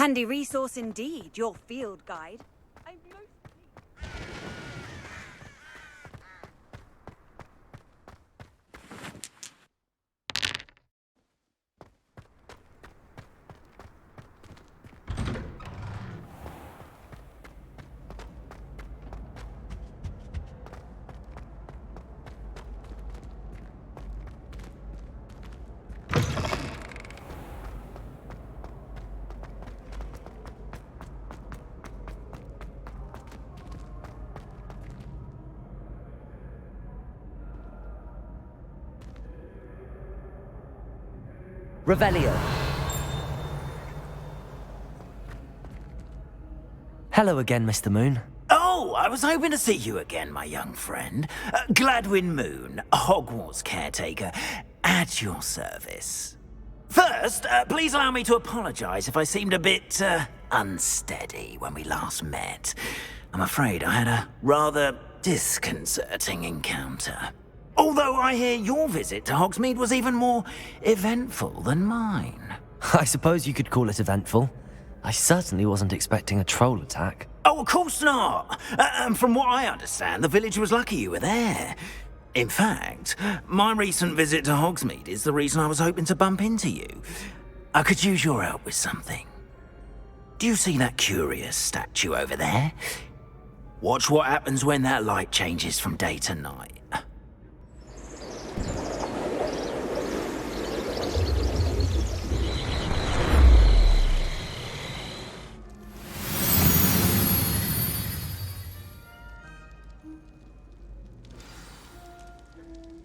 Handy resource indeed, your field guide. Revelio. Hello again, Mr. Moon. Oh, I was hoping to see you again, my young friend. Gladwin Moon, Hogwarts caretaker, at your service. First, please allow me to apologize if I seemed a bit, unsteady when we last met. I'm afraid I had a rather disconcerting encounter. Although I hear your visit to Hogsmeade was even more eventful than mine. I suppose you could call it eventful. I certainly wasn't expecting a troll attack. Oh, of course not. And from what I understand, the village was lucky you were there. In fact, my recent visit to Hogsmeade is the reason I was hoping to bump into you. I could use your help with something. Do you see that curious statue over there? Watch what happens when that light changes from day to night.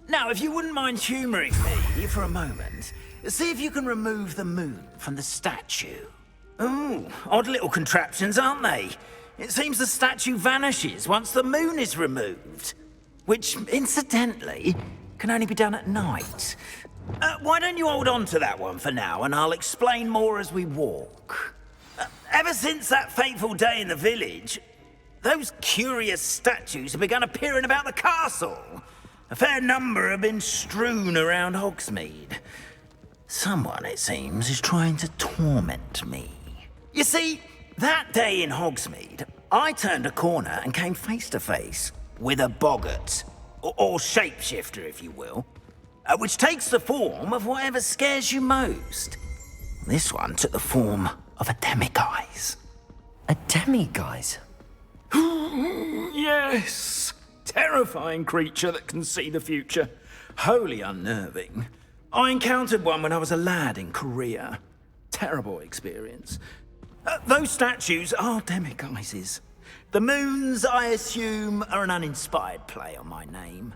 Now, if you wouldn't mind humouring me for a moment, see if you can remove the moon from the statue. Ooh, odd little contraptions, aren't they? It seems the statue vanishes once the moon is removed. Which, incidentally, can only be done at night. Why don't you hold on to that one for now, and I'll explain more as we walk. Ever since that fateful day in the village, those curious statues have begun appearing about the castle. A fair number have been strewn around Hogsmeade. Someone, it seems, is trying to torment me. You see, that day in Hogsmeade, I turned a corner and came face to face with a boggart, or shapeshifter, if you will, which takes the form of whatever scares you most. This one took the form of a demiguise. A demiguise? Yes. Terrifying creature that can see the future. Wholly unnerving. I encountered one when I was a lad in Korea. Terrible experience. Those statues are demiguises. The moons, I assume, are an uninspired play on my name.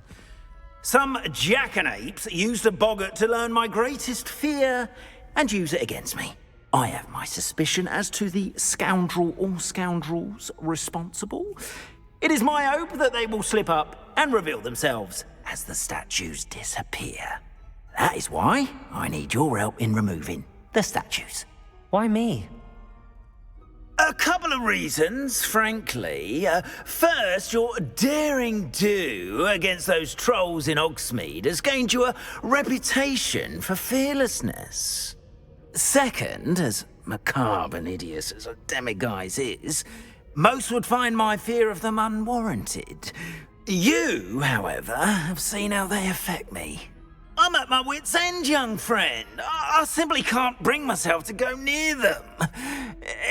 Some jackanapes used a boggart to learn my greatest fear and use it against me. I have my suspicion as to the scoundrel or scoundrels responsible. It is my hope that they will slip up and reveal themselves as the statues disappear. That is why I need your help in removing the statues. Why me? A couple of reasons, frankly. First, your daring do against those trolls in Hogsmeade has gained you a reputation for fearlessness. Second, as macabre and hideous as a demiguise is, most would find my fear of them unwarranted. You, however, have seen how they affect me. I'm at my wit's end, young friend. I simply can't bring myself to go near them.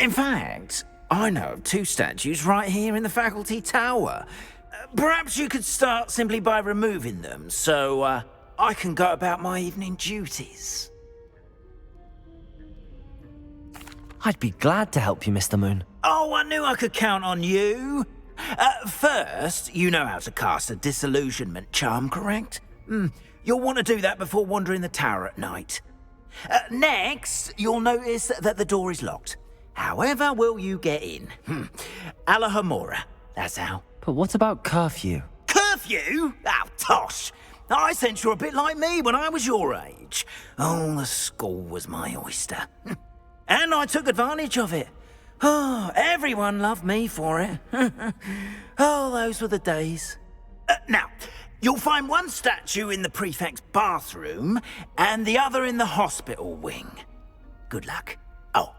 In fact, I know of two statues right here in the faculty tower. Perhaps you could start simply by removing them, so I can go about my evening duties. I'd be glad to help you, Mr. Moon. Oh, I knew I could count on you. First, you know how to cast a disillusionment charm, correct? You'll want to do that before wandering the tower at night. Next, you'll notice that the door is locked. However will you get in? Alahomora, that's how. But what about curfew? Curfew? Oh, tosh. I sense you're a bit like me when I was your age. Oh, the school was my oyster. And I took advantage of it. Oh, everyone loved me for it. Oh, those were the days. Now, you'll find one statue in the prefect's bathroom and the other in the hospital wing. Good luck. Oh,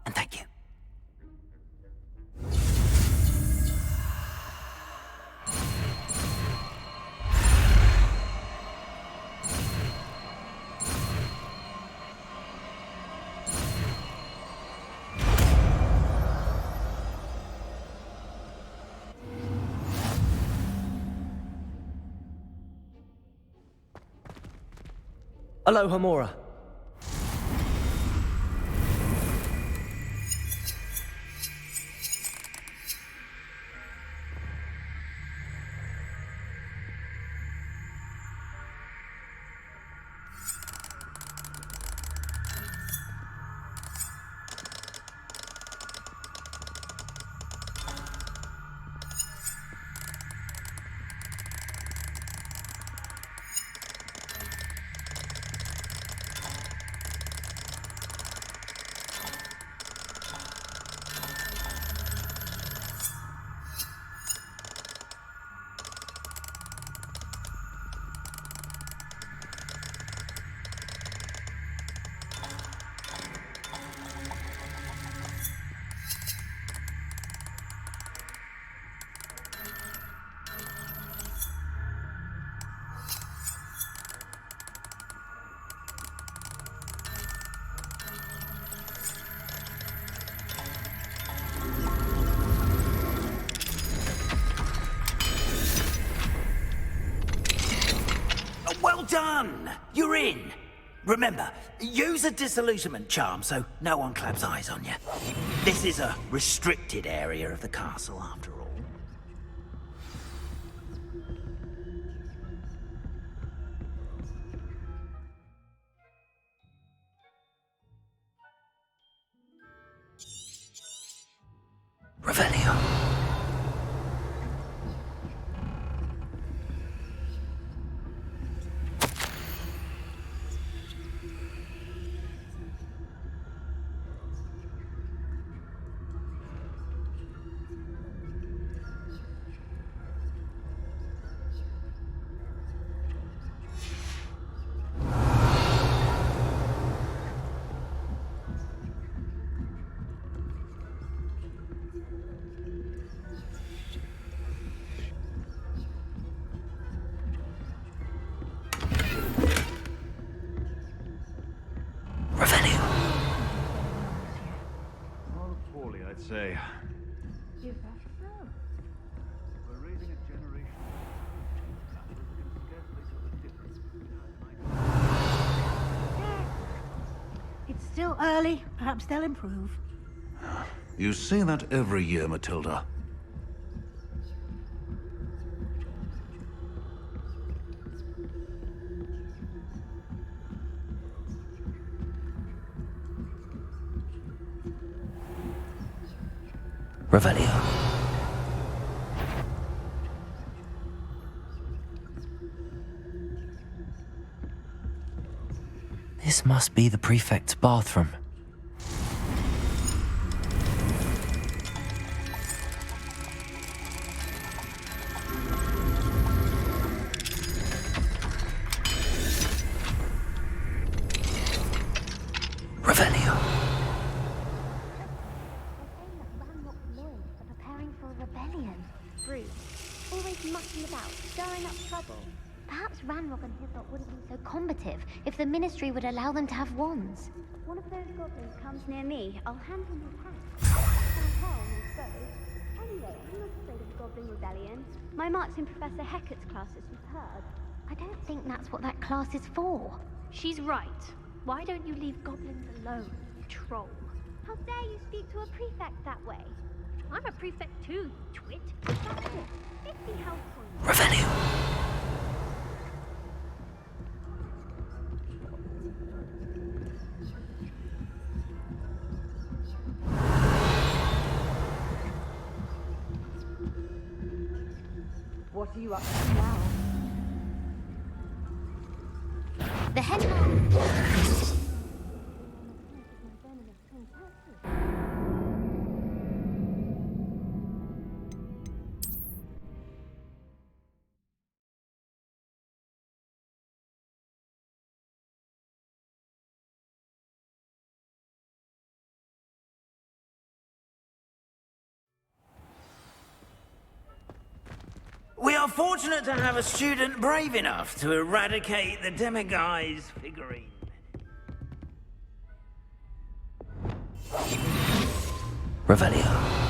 and thank you. Aloha Mora. Well done! You're in. Remember, use a disillusionment charm so no one claps eyes on you. This is a restricted area of the castle, after all. Revelio. I'd say. We're raising a generation that can scarcely tell the difference between It's still early. Perhaps they'll improve. You say that every year, Matilda. Revelio. This must be the prefect's bathroom. Revelio. Always mucking about, stirring up trouble. Perhaps Ranrock and his lot wouldn't be so combative if the Ministry would allow them to have wands. One of those goblins comes near me, I'll hand him his hat. Anyway, I'm not afraid of the Goblin Rebellion. My mark's in Professor Hecat's class, as you've heard. I don't think that's what that class is for. She's right. Why don't you leave goblins alone, you troll? How dare you speak to a prefect that way? I'm a prefect too, you twit. That's it. 50 health points. Revelio. What are you up to now? The headmaster. We are fortunate to have a student brave enough to eradicate the demiguise figurine. Revelio.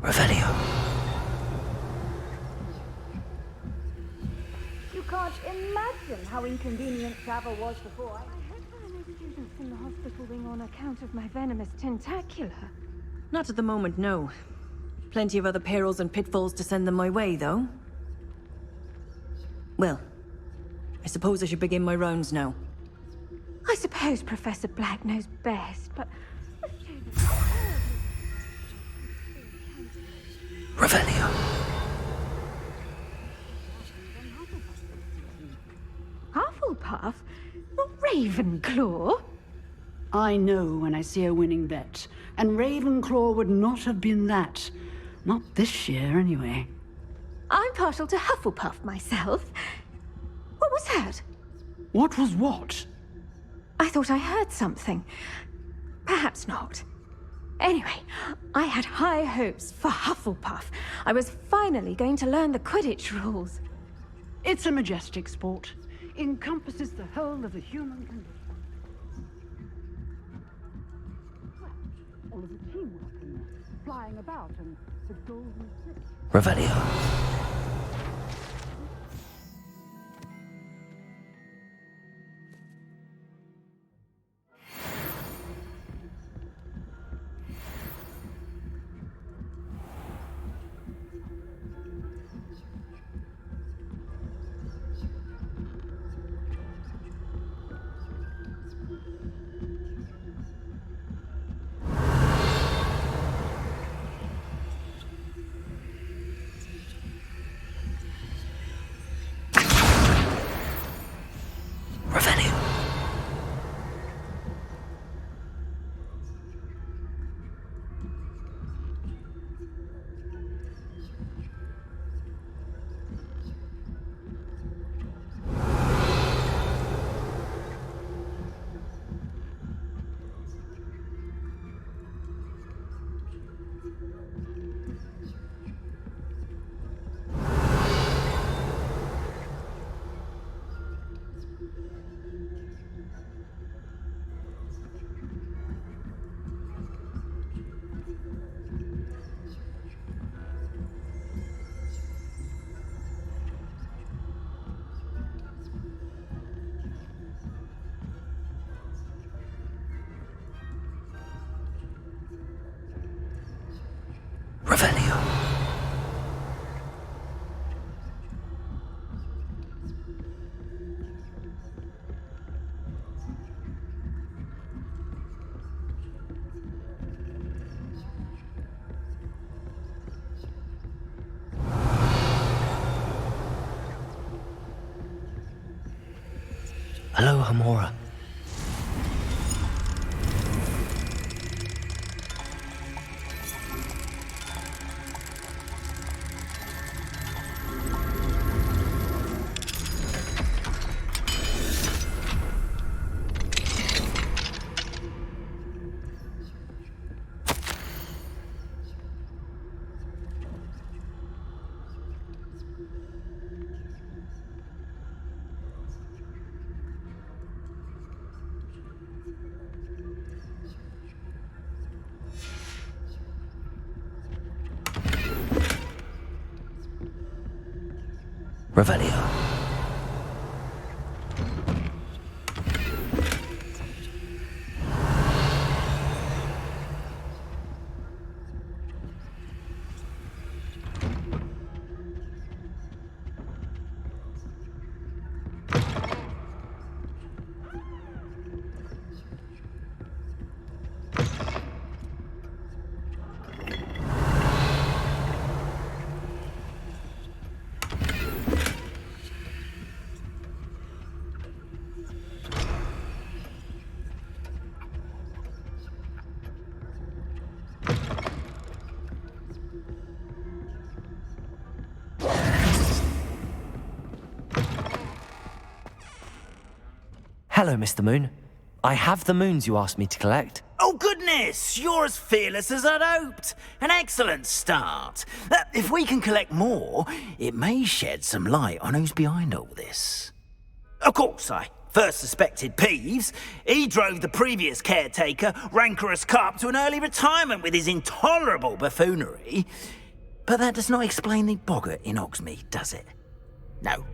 Revelio. You can't imagine how inconvenient travel was before. I hope there are no students in the hospital wing on account of my venomous tentacula. Not at the moment, no. Plenty of other perils and pitfalls to send them my way, though. Well, I suppose I should begin my rounds now. I suppose Professor Black knows best, but... Revelio. Hufflepuff? Not Ravenclaw? I know when I see a winning bet, and Ravenclaw would not have been that. Not this year, anyway. I'm partial to Hufflepuff myself. What was that? What was what? I thought I heard something. Perhaps not. Anyway, I had high hopes for Hufflepuff. I was finally going to learn the Quidditch rules. It's a majestic sport. Encompasses the whole of the human condition. Well, all of the teamwork and flying about and the golden city. Revelio. Revelio. Hello, Hamora. Revelio. Hello, Mr. Moon. I have the moons you asked me to collect. Oh, goodness! You're as fearless as I'd hoped. An excellent start. If we can collect more, it may shed some light on who's behind all this. Of course, I first suspected Peeves, he drove the previous caretaker, Rancorous Carp, to an early retirement with his intolerable buffoonery. But that does not explain the boggart in Hogsmeade, does it? No.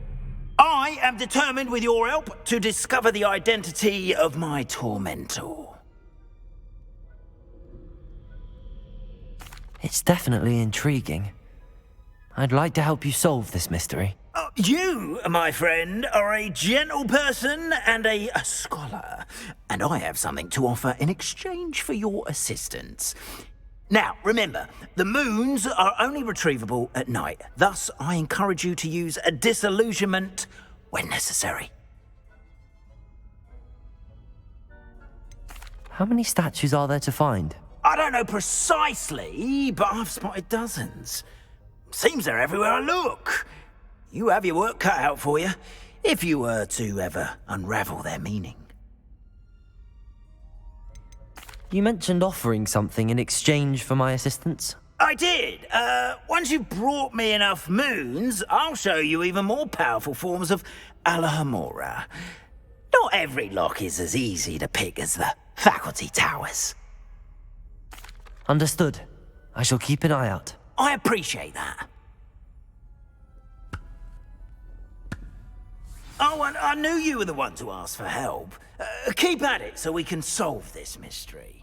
I am determined, with your help, to discover the identity of my tormentor. It's definitely intriguing. I'd like to help you solve this mystery. You, my friend, are a gentle person and a scholar, and I have something to offer in exchange for your assistance. Now, remember, the moons are only retrievable at night. Thus, I encourage you to use a disillusionment when necessary. How many statues are there to find? I don't know precisely, but I've spotted dozens. Seems they're everywhere I look. You have your work cut out for you, if you were to ever unravel their meaning. You mentioned offering something in exchange for my assistance? I did. Once you've brought me enough moons, I'll show you even more powerful forms of Alohomora. Not every lock is as easy to pick as the faculty towers. Understood. I shall keep an eye out. I appreciate that. Oh, and I knew you were the one to ask for help. Keep at it so we can solve this mystery.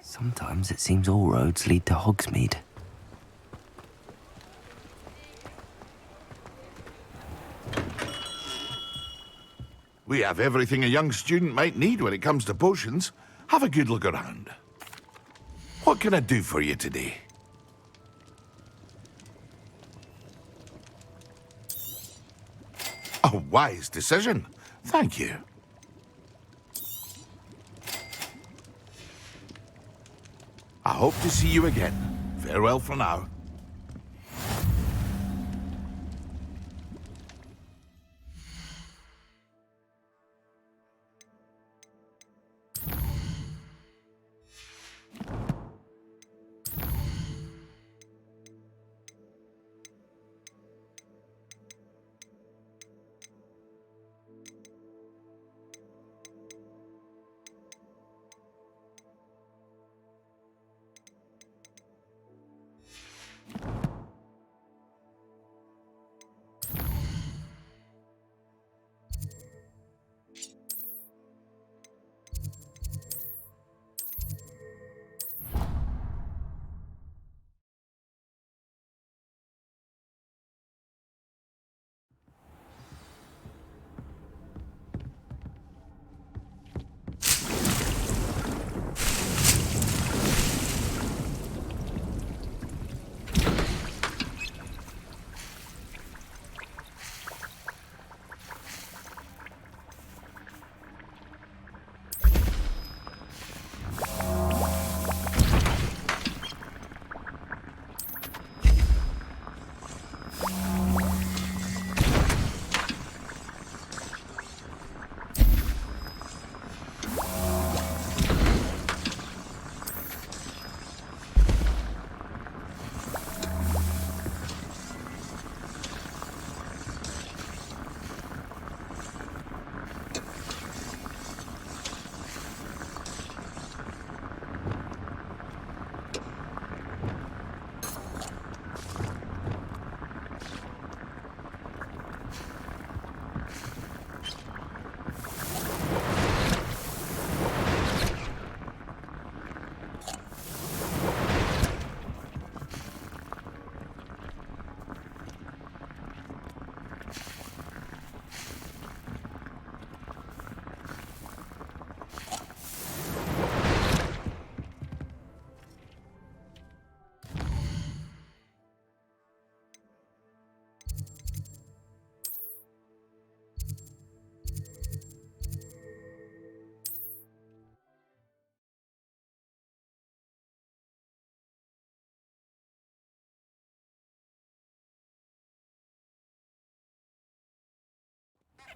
Sometimes it seems all roads lead to Hogsmeade. We have everything a young student might need when it comes to potions. Have a good look around. What can I do for you today? A wise decision. Thank you. I hope to see you again. Farewell for now.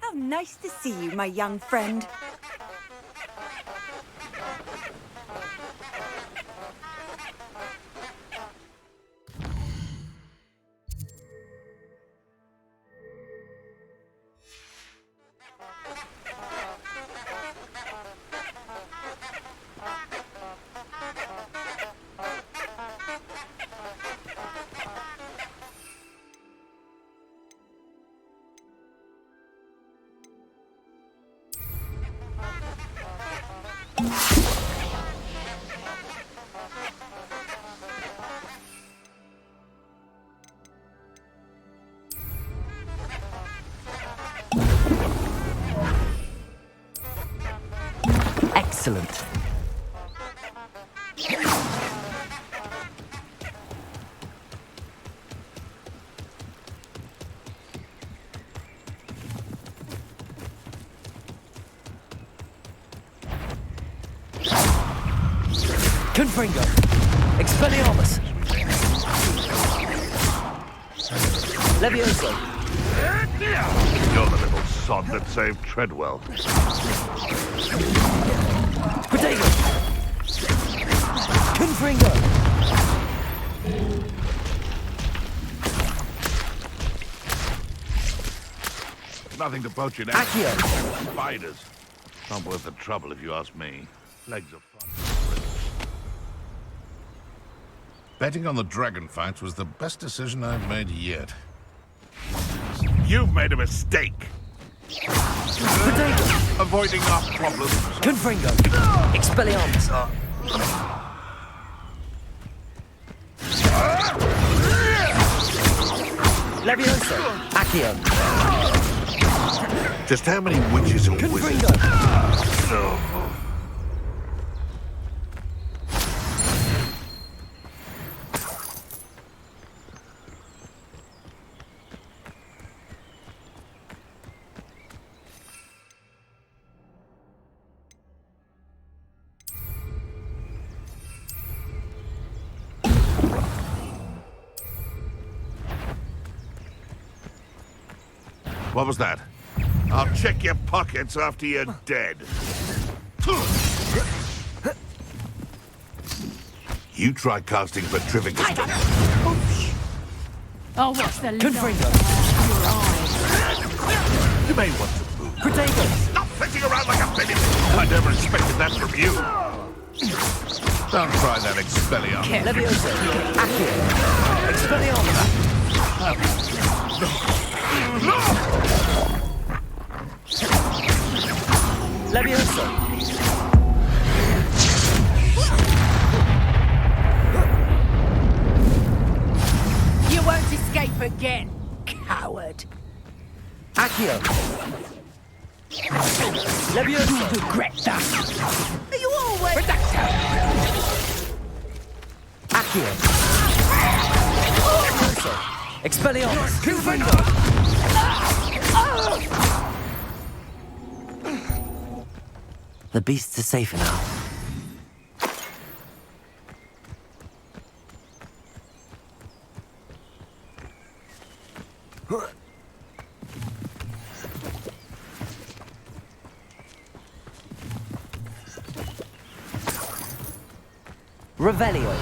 How nice to see you, my young friend. Excellent. Confringo! Expelliarmus! Levioso! You're the little sod that saved Treadwell. Protego! Confringo! Nothing to poach in Accio! Spiders. Not worth the trouble if you ask me. Legs are fun. Betting on the dragon fights was the best decision I've made yet. You've made a mistake. Protego! Avoiding our problems. Confringo! Expelliarmus! Levioso. Accio. Just how many witches or wizards? What was that? I'll check your pockets after you're dead. You try casting Petrificus. Oh, what's the Confringo. You may want to move. Protego. Stop flitting around like a baby. I never expected that from you. Don't try that Expelliarmus. Levioso. Accio. Expelliarmus. Levioso. You won't escape again, coward. Accio. Levioso. You regret that. Are you always... Redactor. Accio. Levioso. Expelliarmus. Confringo. The beasts are safer now. Revelio.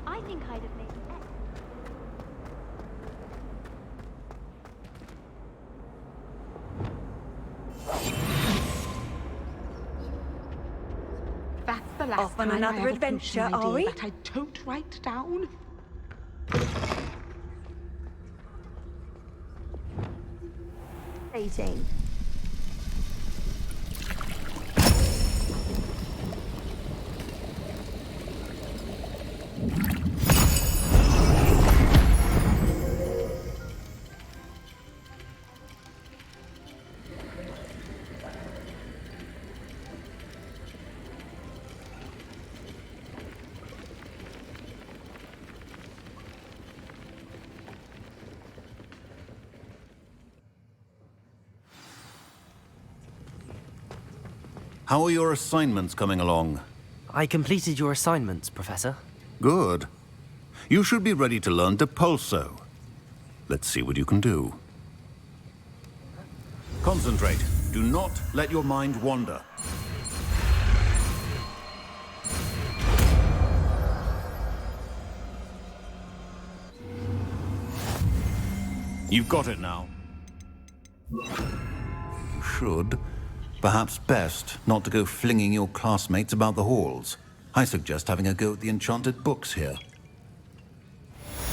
I think I'd have made it better. That's the last Off on time another I have a adventure, potion are we? that I don't write down. Rating. How are your assignments coming along? I completed your assignments, Professor. Good. You should be ready to learn Depulso. Let's see what you can do. Concentrate. Do not let your mind wander. You've got it now. Should. Perhaps best not to go flinging your classmates about the halls. I suggest having a go at the enchanted books here.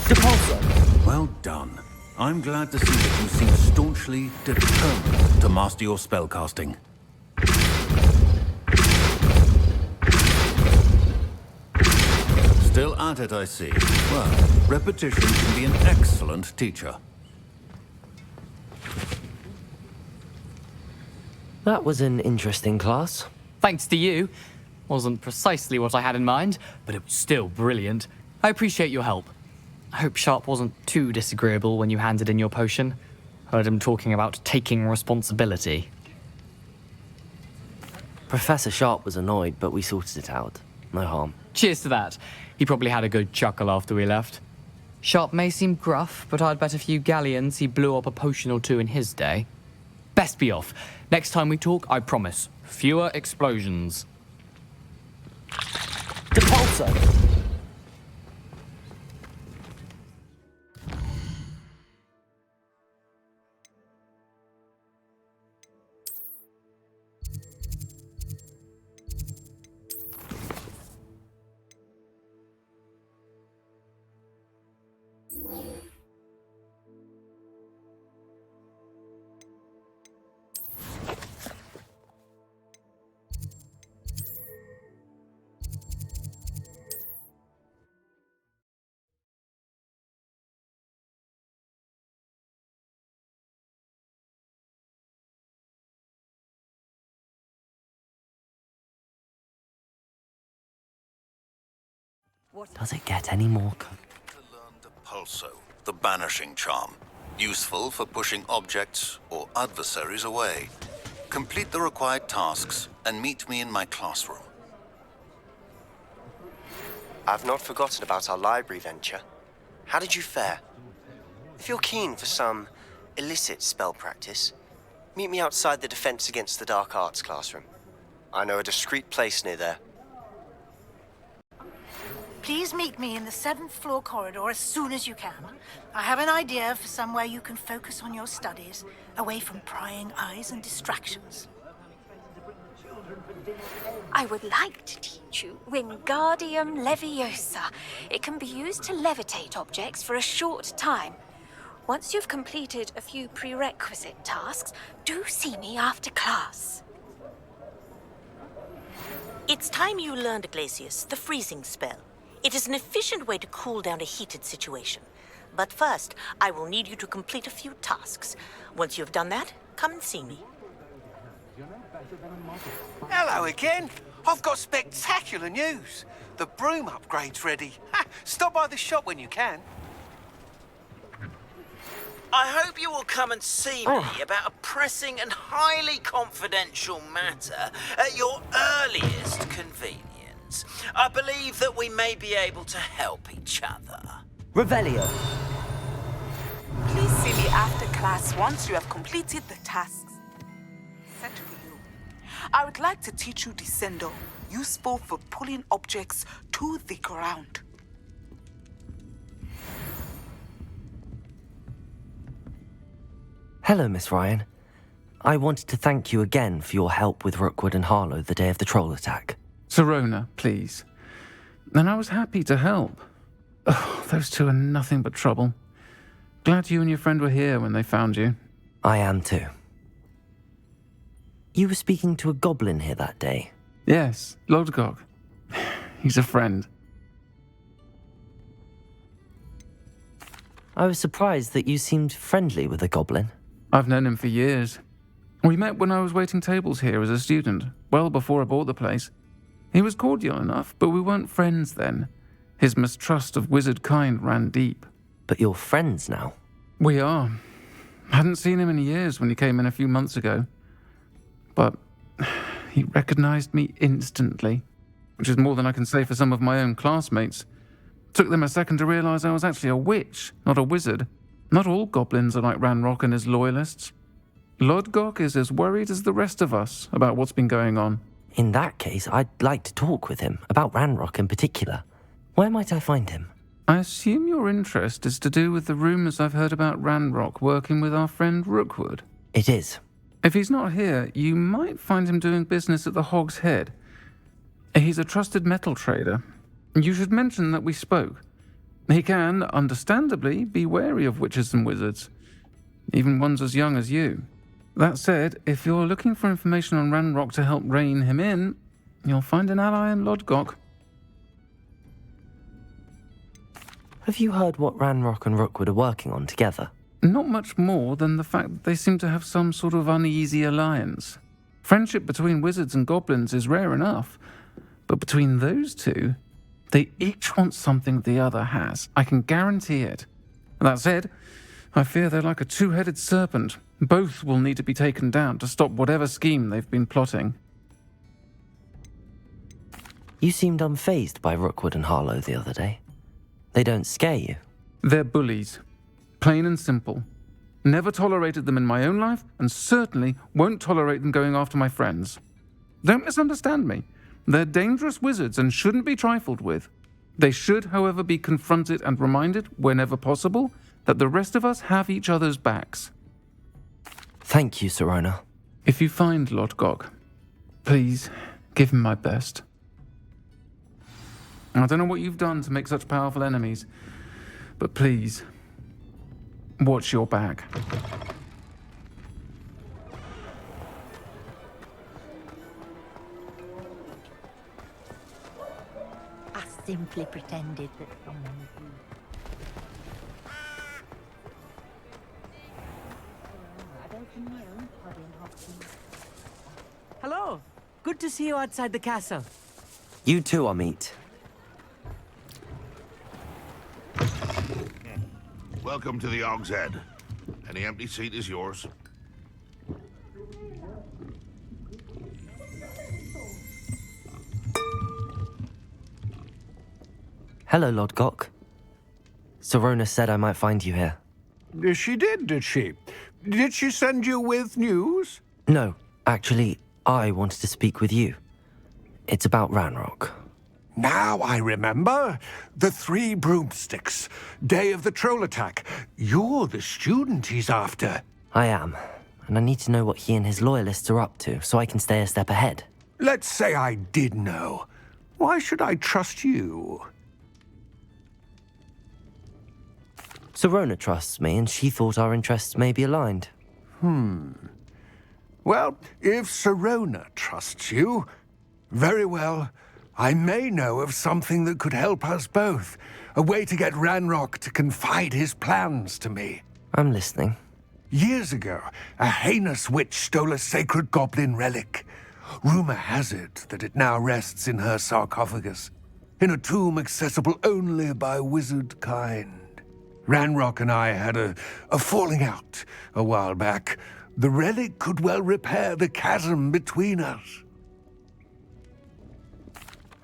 Depulso. Well done. I'm glad to see that you seem staunchly determined to master your spellcasting. Still at it, I see. Well, repetition can be an excellent teacher. That was an interesting class. Thanks to you. Wasn't precisely what I had in mind, but it was still brilliant. I appreciate your help. I hope Sharp wasn't too disagreeable when you handed in your potion. Heard him talking about taking responsibility. Professor Sharp was annoyed, but we sorted it out. No harm. Cheers to that. He probably had a good chuckle after we left. Sharp may seem gruff, but I'd bet a few galleons he blew up a potion or two in his day. Best be off. Next time we talk, I promise, fewer explosions. Depulso! Does it get any more? To learn Depulso, the banishing charm. Useful for pushing objects or adversaries away. Complete the required tasks and meet me in my classroom. I've not forgotten about our library venture. How did you fare? If you're keen for some illicit spell practice, meet me outside the Defense Against the Dark Arts classroom. I know a discreet place near there. Please meet me in the 7th floor corridor as soon as you can. I have an idea for somewhere you can focus on your studies, away from prying eyes and distractions. I would like to teach you Wingardium Leviosa. It can be used to levitate objects for a short time. Once you've completed a few prerequisite tasks, do see me after class. It's time you learned, Glacius, the freezing spell. It is an efficient way to cool down a heated situation. But first, I will need you to complete a few tasks. Once you've done that, come and see me. Hello again. I've got spectacular news. The broom upgrade's ready. Ha! Stop by the shop when you can. I hope you will come and see me about a pressing and highly confidential matter at your earliest convenience. I believe that we may be able to help each other. Revelio. Please see me after class once you have completed the tasks set for you. I would like to teach you Descendo, useful for pulling objects to the ground. Hello, Miss Ryan. I wanted to thank you again for your help with Rookwood and Harlow the day of the troll attack. Serona, please. And I was happy to help. Oh, those two are nothing but trouble. Glad you and your friend were here when they found you. I am too. You were speaking to a goblin here that day. Yes, Lodgok. He's a friend. I was surprised that you seemed friendly with a goblin. I've known him for years. We met when I was waiting tables here as a student, well before I bought the place. He was cordial enough, but we weren't friends then. His mistrust of wizard kind ran deep. But you're friends now? We are. Hadn't seen him in years when he came in a few months ago. But he recognized me instantly, which is more than I can say for some of my own classmates. Took them a second to realize I was actually a witch, not a wizard. Not all goblins are like Ranrock and his loyalists. Lodgok is as worried as the rest of us about what's been going on. In that case, I'd like to talk with him, about Ranrock in particular. Where might I find him? I assume your interest is to do with the rumors I've heard about Ranrock working with our friend Rookwood. It is. If he's not here, you might find him doing business at the Hog's Head. He's a trusted metal trader. You should mention that we spoke. He can, understandably, be wary of witches and wizards, even ones as young as you. That said, if you're looking for information on Ranrock to help rein him in, you'll find an ally in Lodgok. Have you heard what Ranrock and Rookwood are working on together? Not much more than the fact that they seem to have some sort of uneasy alliance. Friendship between wizards and goblins is rare enough, but between those two, they each want something the other has. I can guarantee it. That said, I fear they're like a two-headed serpent. Both will need to be taken down to stop whatever scheme they've been plotting. You seemed unfazed by Rookwood and Harlow the other day. They don't scare you. They're bullies. Plain and simple. Never tolerated them in my own life, and certainly won't tolerate them going after my friends. Don't misunderstand me. They're dangerous wizards and shouldn't be trifled with. They should, however, be confronted and reminded, whenever possible, that the rest of us have each other's backs. Thank you, Sirona. If you find Lord Gog, please give him my best. I don't know what you've done to make such powerful enemies, but please, watch your back. I simply pretended that someone was you. Hello. Good to see you outside the castle. You too, Amit. Welcome to the Og's Head. Any empty seat is yours. Hello, Lord Gok. Sirona said I might find you here. She did she? Did she send you with news? No, actually, I wanted to speak with you. It's about Ranrock. Now I remember. The 3 broomsticks. Day of the troll attack. You're the student he's after. I am, and I need to know what he and his loyalists are up to so I can stay a step ahead. Let's say I did know. Why should I trust you? Sirona trusts me, and she thought our interests may be aligned. Well, if Sirona trusts you, very well. I may know of something that could help us both. A way to get Ranrock to confide his plans to me. I'm listening. Years ago, a heinous witch stole a sacred goblin relic. Rumor has it that it now rests in her sarcophagus, in a tomb accessible only by wizard kind. Ranrock and I had a falling out a while back. The relic could well repair the chasm between us.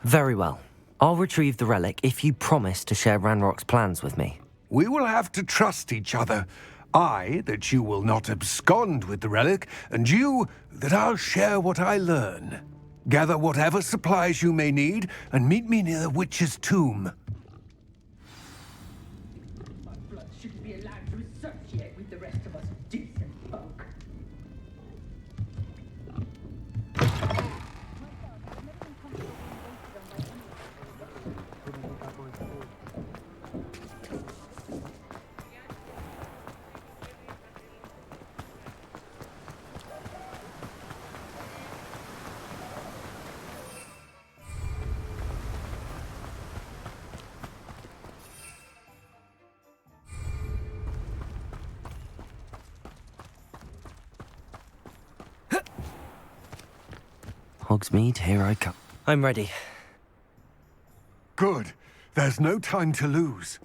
Very well. I'll retrieve the relic if you promise to share Ranrock's plans with me. We will have to trust each other. I, that you will not abscond with the relic, and you, that I'll share what I learn. Gather whatever supplies you may need, and meet me near the witch's tomb. My blood shouldn't be allowed to associate with the rest of us decent folk. Hogsmeade, here I come. I'm ready. Good. There's no time to lose.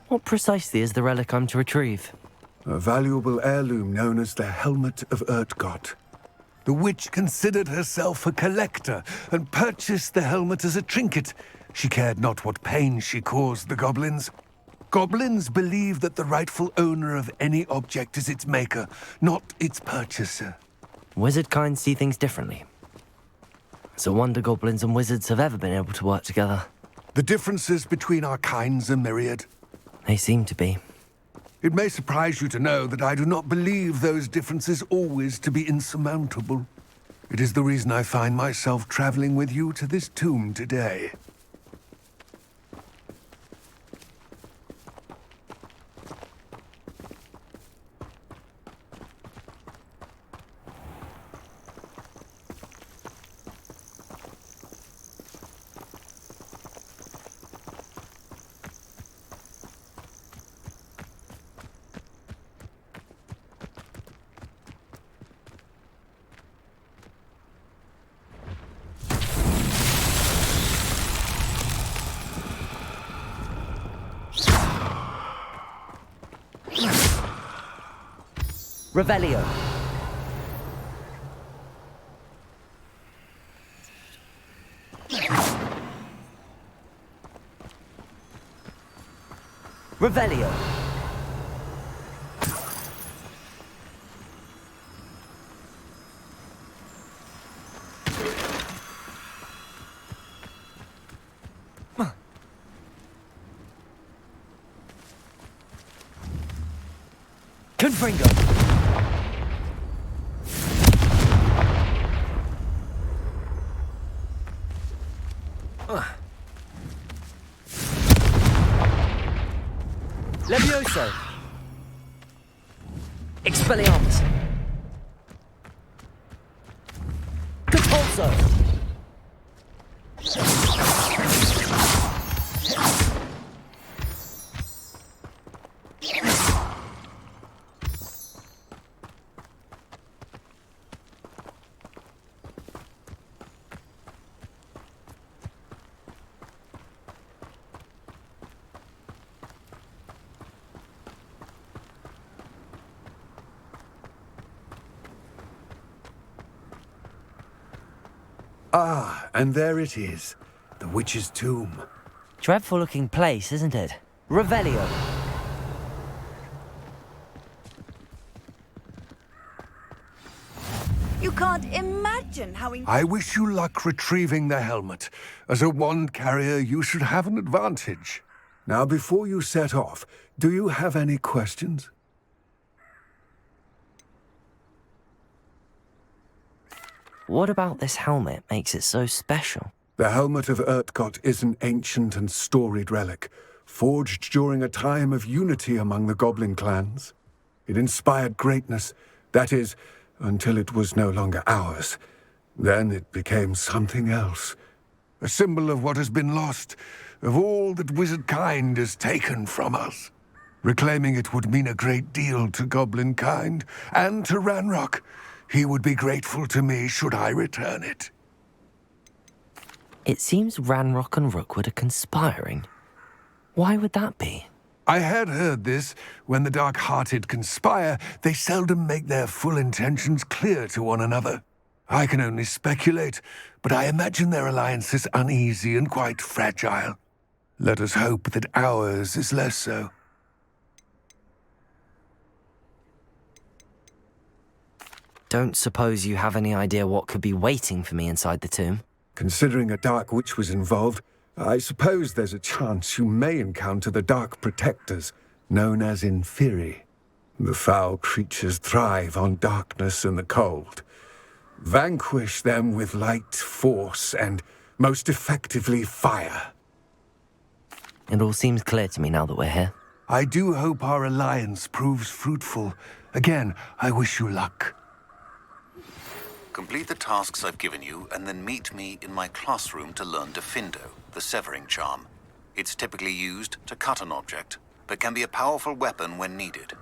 What precisely is the relic I'm to retrieve? A valuable heirloom known as the Helmet of Urtgott. The witch considered herself a collector and purchased the helmet as a trinket. She cared not what pain she caused the goblins. Goblins believe that the rightful owner of any object is its maker, not its purchaser. Wizard kind see things differently. It's a wonder goblins and wizards have ever been able to work together. The differences between our kinds are myriad. They seem to be. It may surprise you to know that I do not believe those differences always to be insurmountable. It is the reason I find myself traveling with you to this tomb today. Revelio. Revelio. Confringo. Levioso. Expelliarmus. Catulso. Ah, and there it is. The witch's tomb. Dreadful looking place, isn't it? Revelio. You can't imagine how I wish you luck retrieving the helmet. As a wand carrier, you should have an advantage. Now, before you set off, do you have any questions? What about this helmet makes it so special? The helmet of Urtkot is an ancient and storied relic, forged during a time of unity among the goblin clans. It inspired greatness, that is, until it was no longer ours. Then it became something else. A symbol of what has been lost, of all that wizard kind has taken from us. Reclaiming it would mean a great deal to goblin kind, and to Ranrock. He would be grateful to me should I return it. It seems Ranrock and Rookwood are conspiring. Why would that be? I had heard this. When the dark-hearted conspire, they seldom make their full intentions clear to one another. I can only speculate, but I imagine their alliance is uneasy and quite fragile. Let us hope that ours is less so. Don't suppose you have any idea what could be waiting for me inside the tomb? Considering a dark witch was involved, I suppose there's a chance you may encounter the Dark Protectors, known as Inferi. The foul creatures thrive on darkness and the cold. Vanquish them with light, force, and, most effectively, fire. It all seems clear to me now that we're here. I do hope our alliance proves fruitful. Again, I wish you luck. Complete the tasks I've given you, and then meet me in my classroom to learn Defindo, the severing charm. It's typically used to cut an object, but can be a powerful weapon when needed.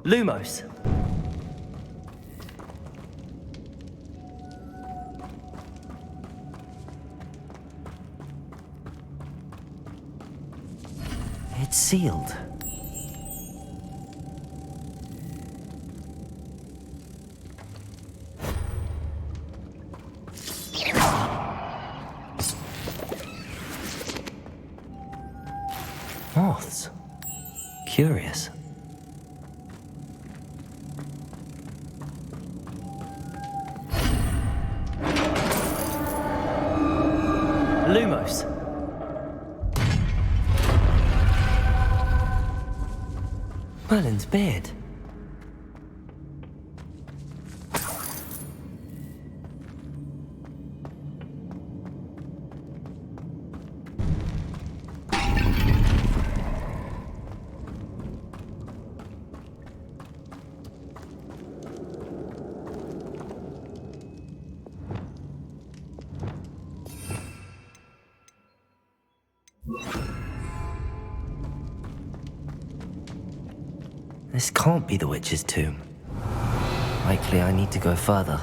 Lumos. It's sealed. Moths. Curious. Lumos. Merlin's beard. This can't be the witch's tomb. Likely I need to go further.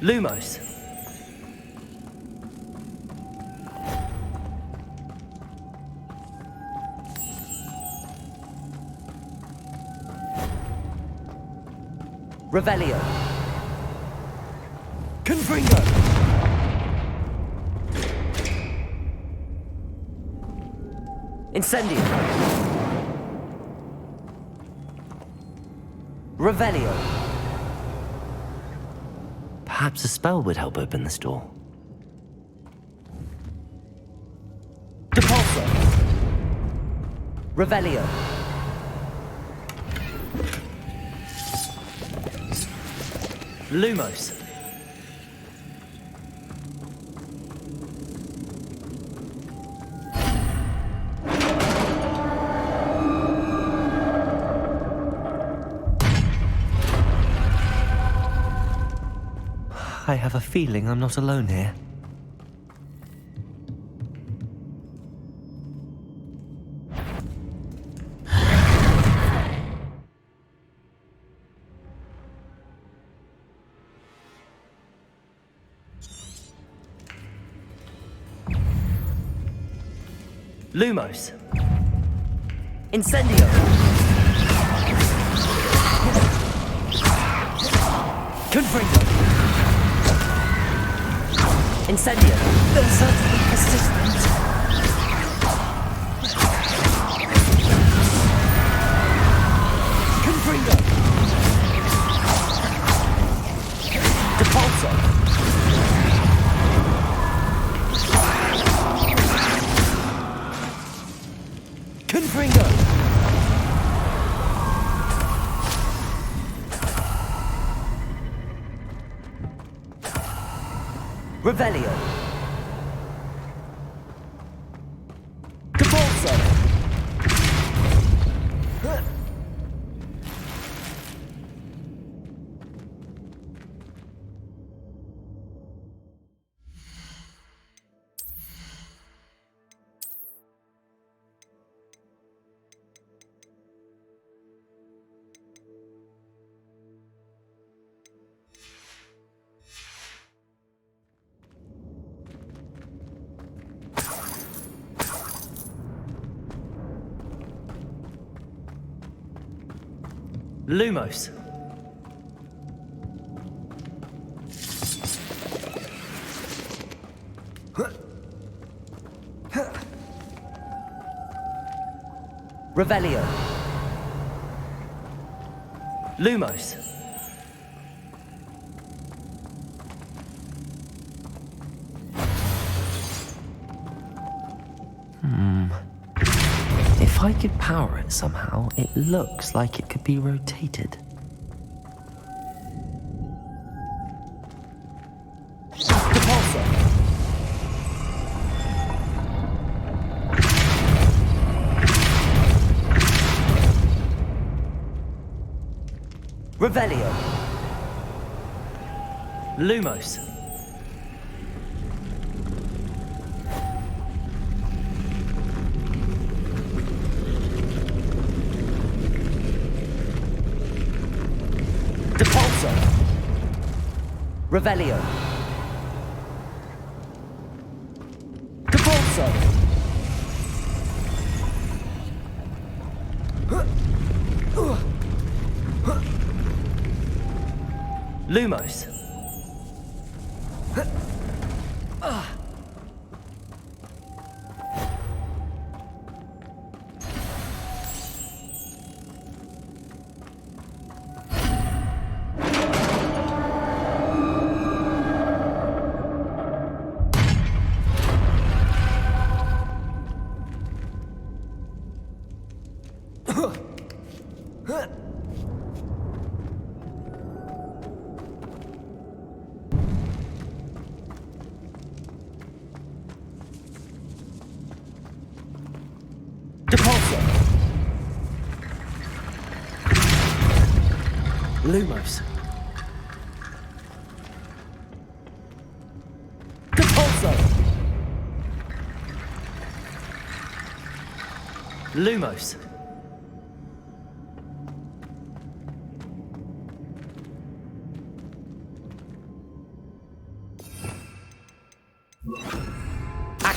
Lumos! Revelio! Confringo! Incendio! Revelio! Perhaps a spell would help open this door. Depulso! Revelio! Lumos! I have a feeling I'm not alone here. Lumos. Incendio. Confringo. Incendio. They're certainly persistent. Confringo. Depulso. Confringo. Revelio. Depulso. Lumos. Revelio. Lumos. If I could power it somehow, it looks like it could be rotated. Depulso. Revelio. Lumos. Depulso. Revelio. Depulso. Lumos. Depulso. Lumos. Depulso. Lumos.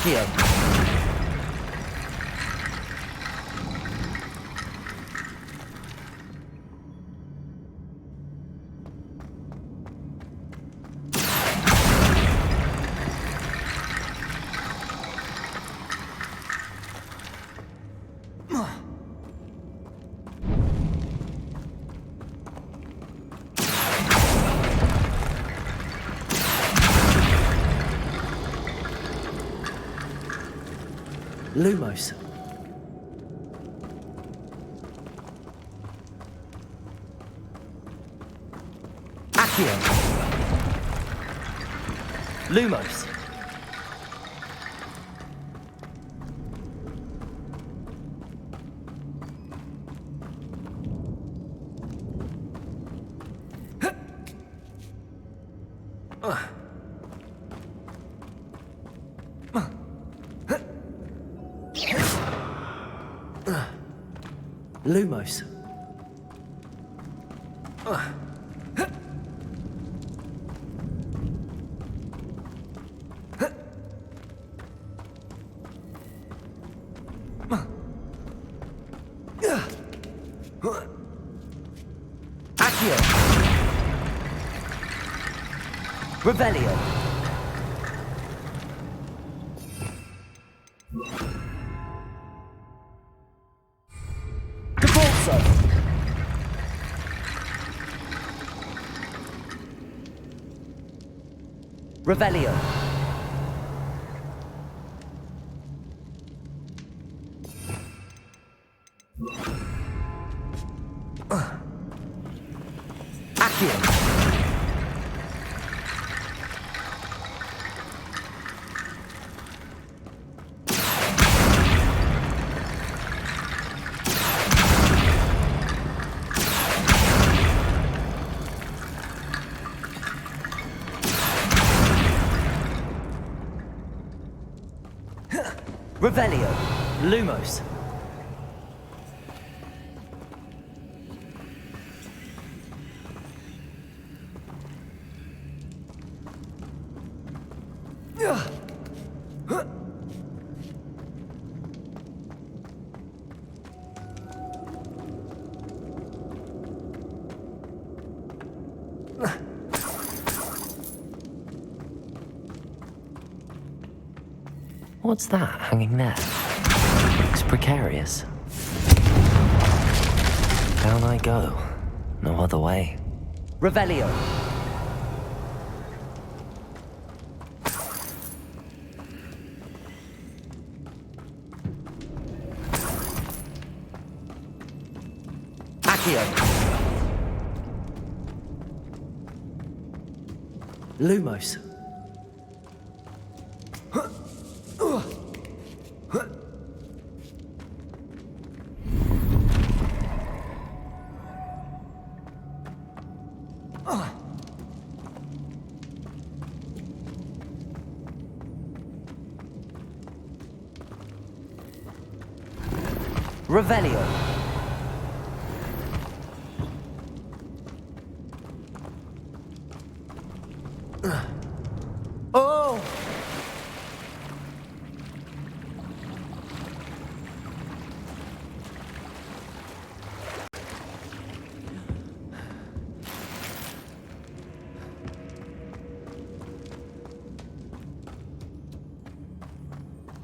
Accio. Lumos. Accio. Lumos. Lumos. Accio. Rebellion. Revelio. Accio. Revelio. Lumos. What's that hanging there? Looks precarious. Down I go. No other way. Revelio. Accio. Lumos. Revelio. Oh!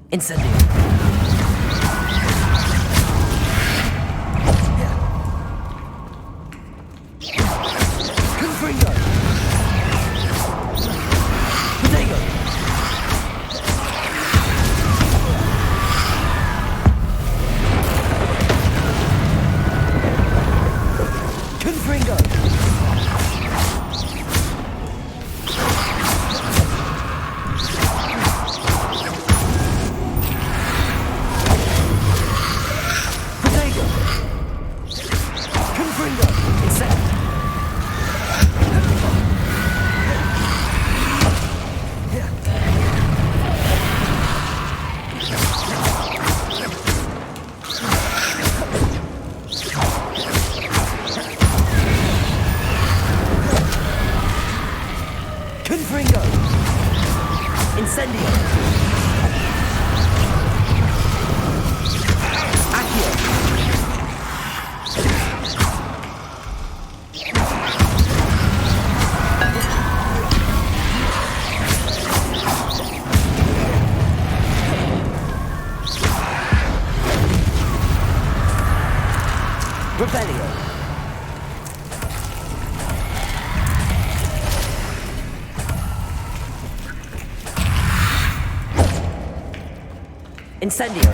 Incendio. Incendio! Incendio.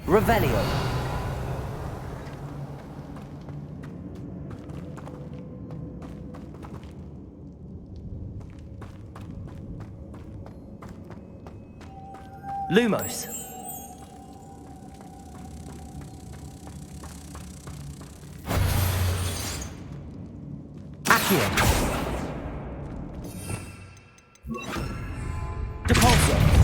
Revelio. Lumos. Accio. Depulso.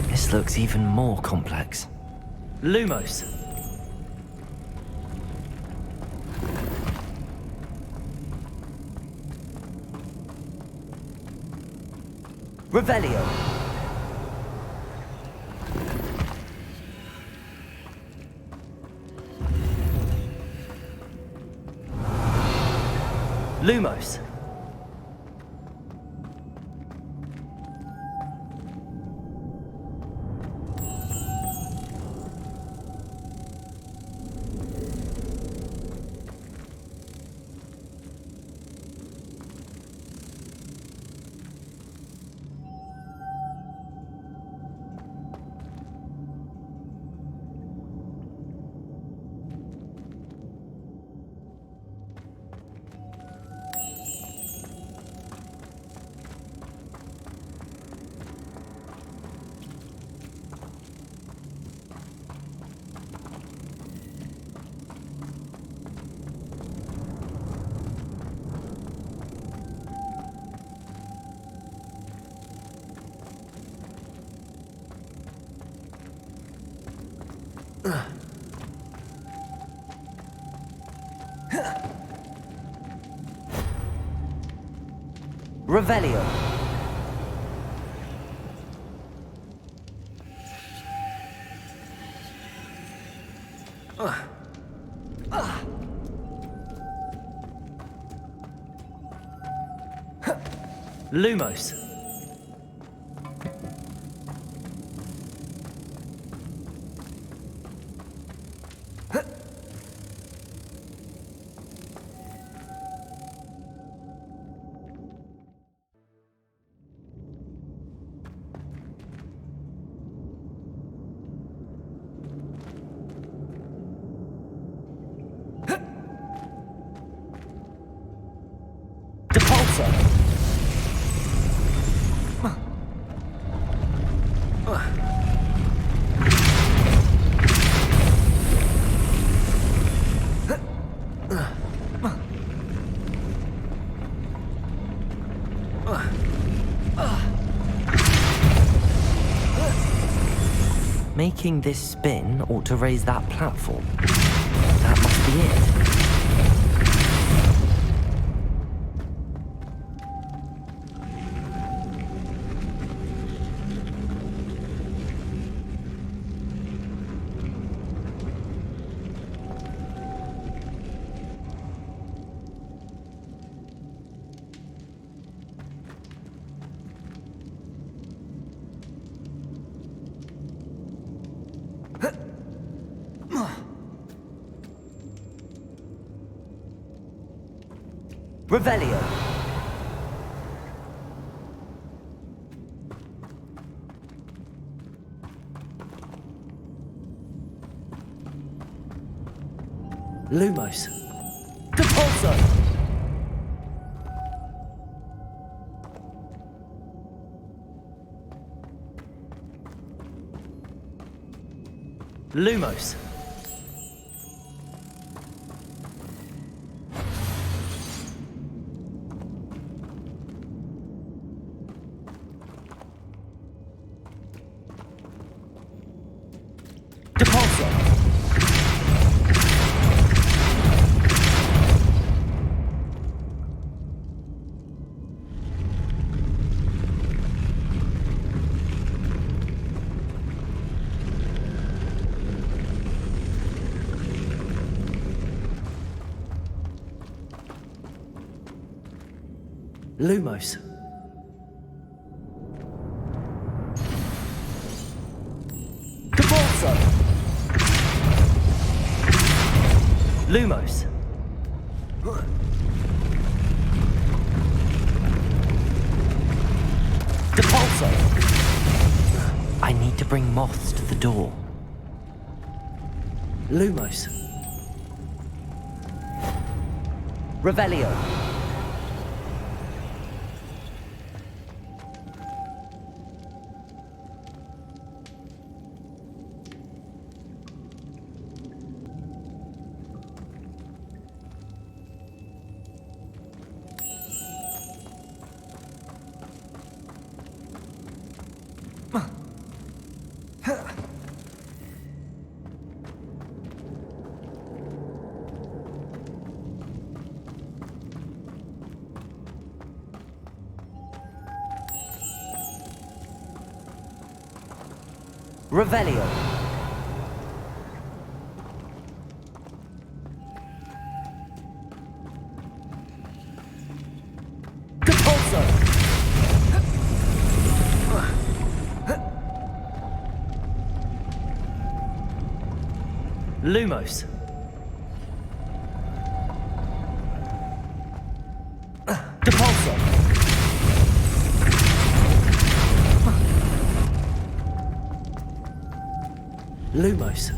This looks even more complex. Lumos. Revelio. Lumos. Revelio. Lumos. Making this spin ought to raise that platform. That must be it. Revelio. Lumos. Depulso. Lumos. Lumos. Debalso. Lumos. Debalso. I need to bring moths to the door. Lumos. Revelio. Revelio. Depulso. Lumos. Depulso. Lumos.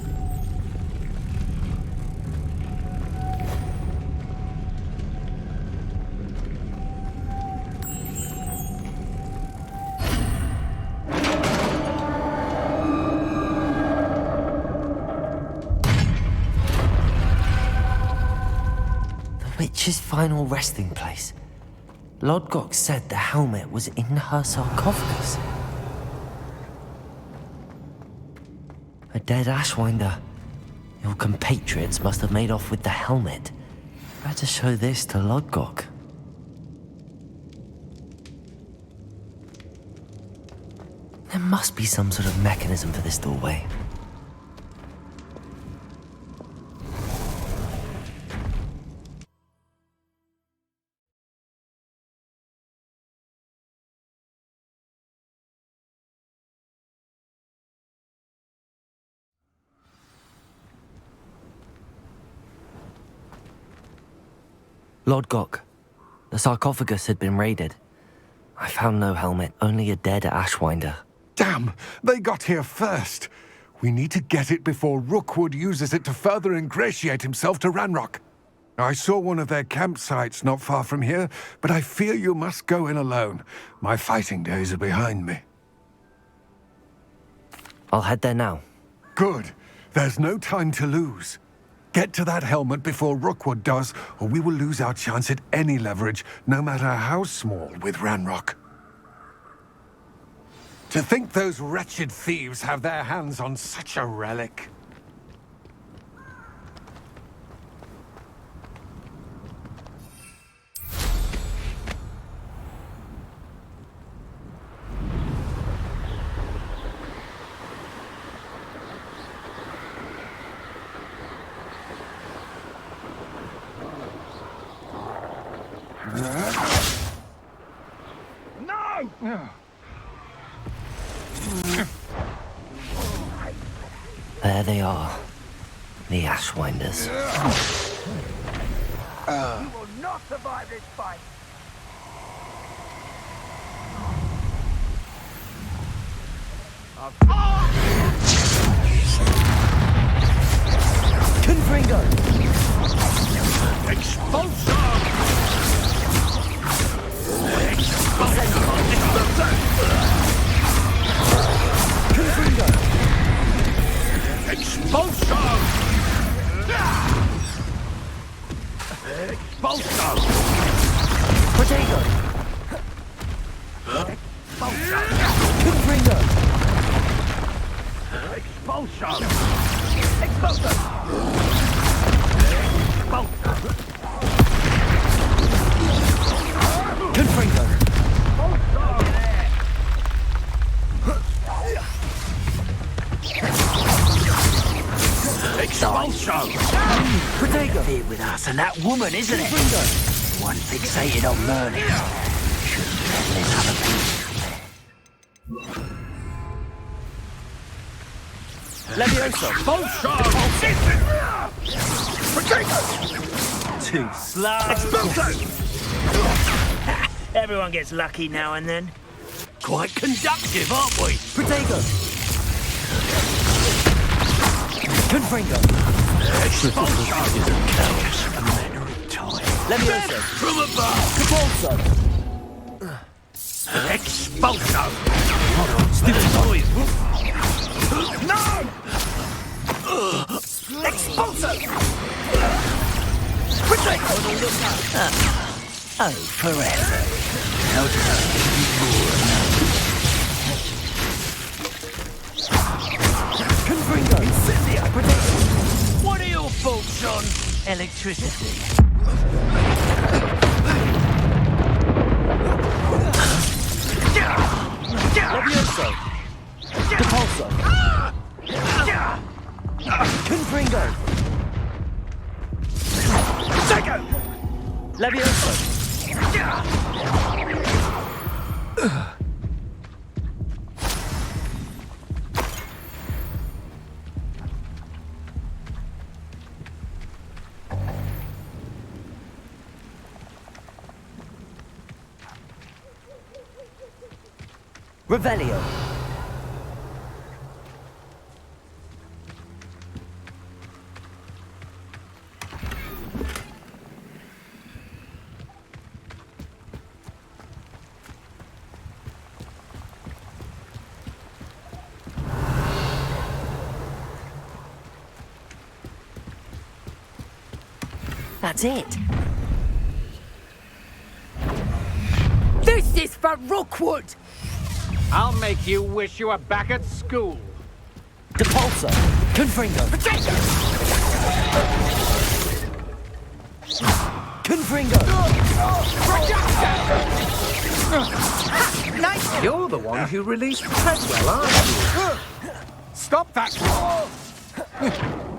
The witch's final resting place. Lodgok said the helmet was in her sarcophagus. A dead Ashwinder. Your compatriots must have made off with the helmet. Better show this to Lodgok. There must be some sort of mechanism for this doorway. Lodgok, the sarcophagus had been raided. I found no helmet, only a dead Ashwinder. Damn! They got here first. We need to get it before Rookwood uses it to further ingratiate himself to Ranrock. I saw one of their campsites not far from here, but I fear you must go in alone. My fighting days are behind me. I'll head there now. Good. There's no time to lose. Get to that helmet before Rookwood does, or we will lose our chance at any leverage, no matter how small, with Ranrock. To think those wretched thieves have their hands on such a relic. No! There they are. The Ashwinders. You will not survive this fight! Confringo! Expulsor! Confringo! Expulsion! Expulsion! Potato! Expulsion! Confringo! Expulsion! Expulsion! Confringo! Expulsion! Potato! Here with us and that woman, isn't it? One fixated on learning. Shouldn't let other people. Levioso! Too slow. Everyone gets lucky now and then. Quite conductive, aren't we? Potato! Confringo! Levioso! From above! Capulso! Expulsion! Hold on, still boys. No! Expulsion! Potato! Oh, forever. How does Confringo! Incendia! Potato! What are your faults on electricity? Levioso! Capulso! Confringo! Psycho! Levioso! Revelio! That's it. This is for Rookwood! I'll make you wish you were back at school. Capulso! Confringo! Confringo! Nice! You're the one who released Treadwell, aren't you? Stop that!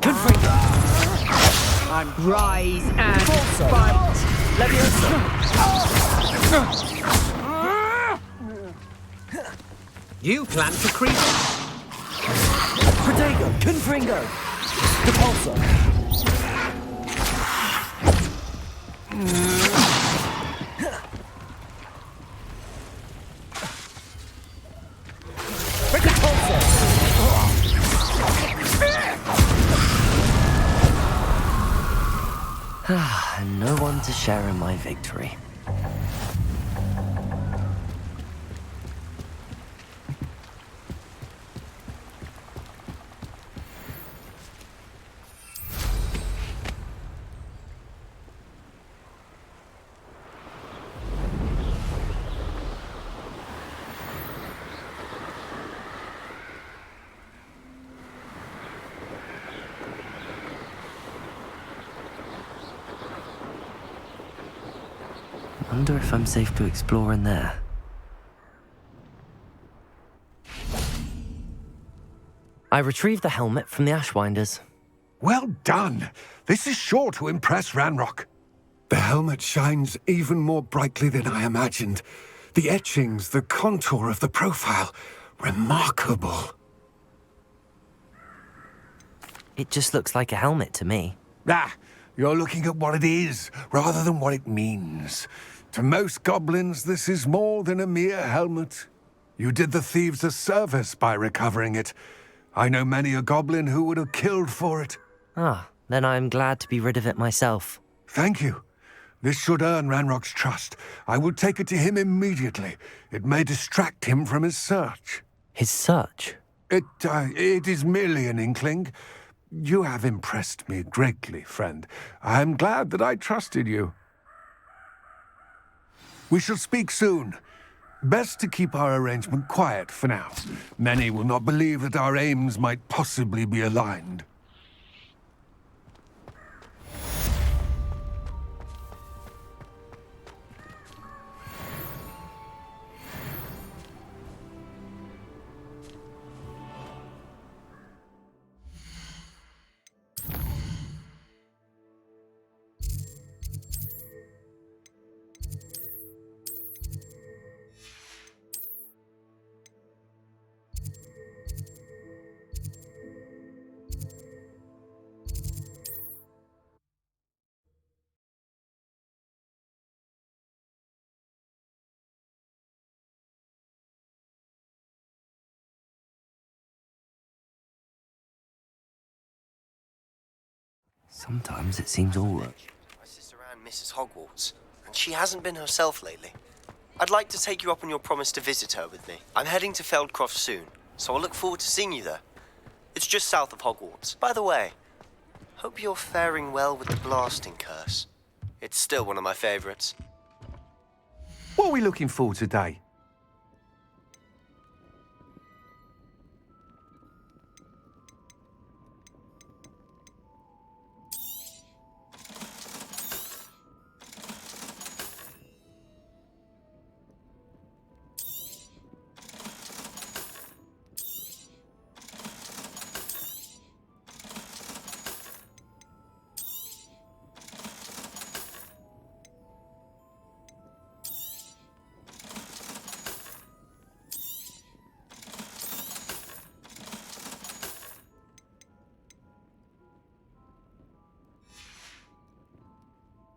Confringo! Rise and fight! Levioso! You plan to creep. Potato! Confringo! Capulso! And no one to share in my victory. Wonder if I'm safe to explore in there. I retrieved the helmet from the Ashwinders. Well done. This is sure to impress Ranrock. The helmet shines even more brightly than I imagined. The etchings, the contour of the profile, remarkable. It just looks like a helmet to me. Ah, you're looking at what it is, rather than what it means. To most goblins, this is more than a mere helmet. You did the thieves a service by recovering it. I know many a goblin who would have killed for it. Ah, then I'm glad to be rid of it myself. Thank you. This should earn Ranrock's trust. I will take it to him immediately. It may distract him from his search. His search? It is merely an inkling. You have impressed me greatly, friend. I am glad that I trusted you. We shall speak soon. Best to keep our arrangement quiet for now. Many will not believe that our aims might possibly be aligned. Sometimes it seems all right. My sister Anne misses Hogwarts, and she hasn't been herself lately. I'd like to take you up on your promise to visit her with me. I'm heading to Feldcroft soon, so I'll look forward to seeing you there. It's just south of Hogwarts. By the way, hope you're faring well with the blasting curse. It's still one of my favourites. What are we looking for today?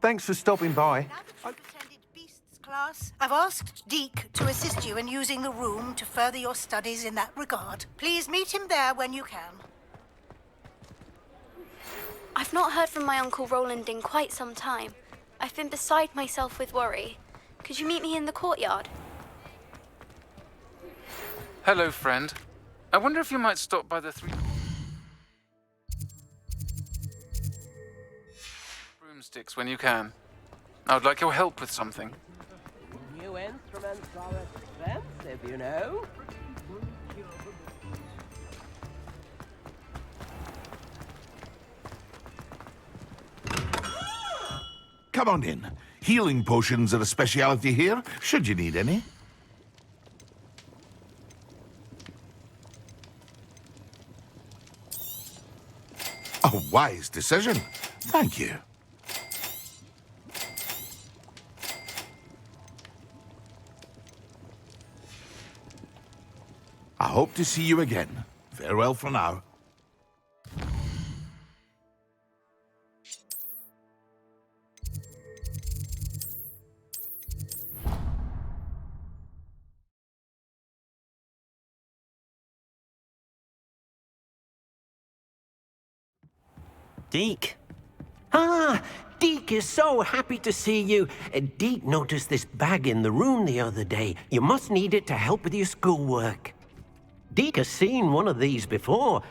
Thanks for stopping by. Class, I've asked Deke to assist you in using the room to further your studies in that regard. Please meet him there when you can. I've not heard from my Uncle Roland in quite some time. I've been beside myself with worry. Could you meet me in the courtyard? Hello, friend. I wonder if you might stop by the broomsticks when you can. I would like your help with something. New instruments are expensive, you know. Come on in. Healing potions are a speciality here, should you need any. A wise decision. Thank you. I hope to see you again. Farewell for now. Deke. Ah, Deke is so happy to see you. Deke noticed this bag in the room the other day. You must need it to help with your schoolwork. Deke has seen one of these before.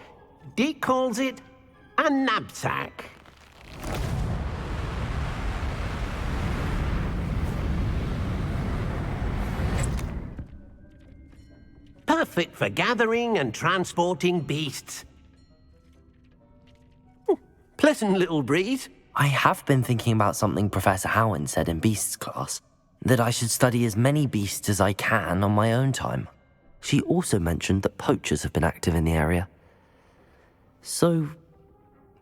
Deke calls it a knapsack. Perfect for gathering and transporting beasts. Pleasant little breeze. I have been thinking about something Professor Howard said in Beasts class, that I should study as many beasts as I can on my own time. She also mentioned that poachers have been active in the area. So,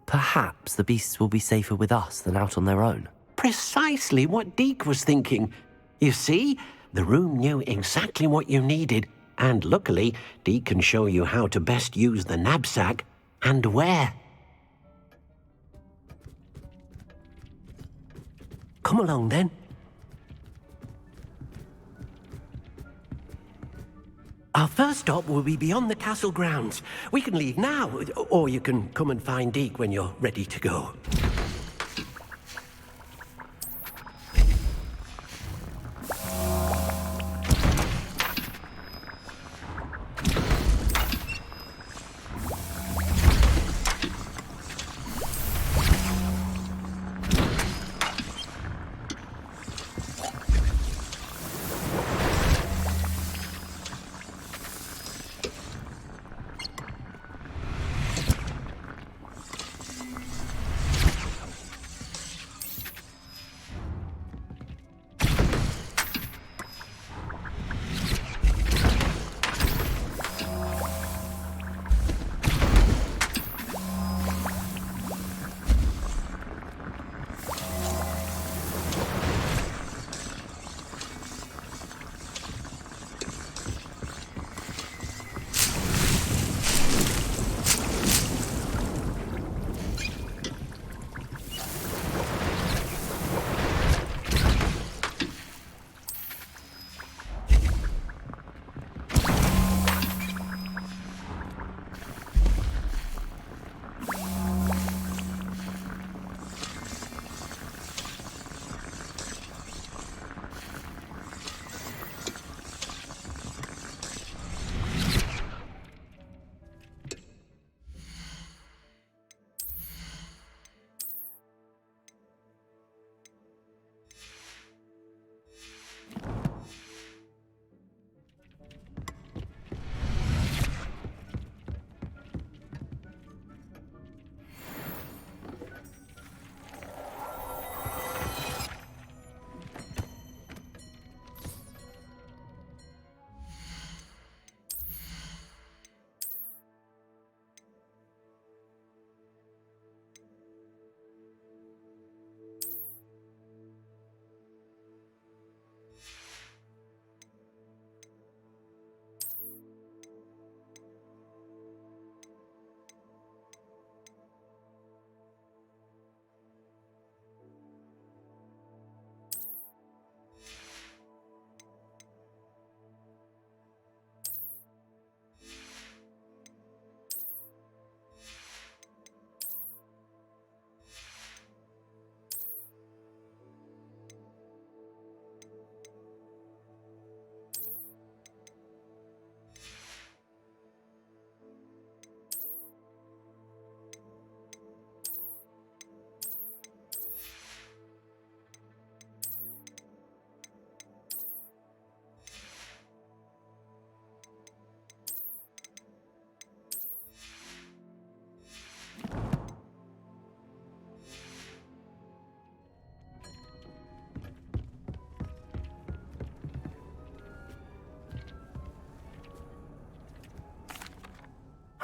perhaps the beasts will be safer with us than out on their own. Precisely what Deke was thinking. You see, the room knew exactly what you needed, and luckily, Deke can show you how to best use the knapsack and where. Come along, then. Our first stop will be beyond the castle grounds. We can leave now, or you can come and find Deke when you're ready to go.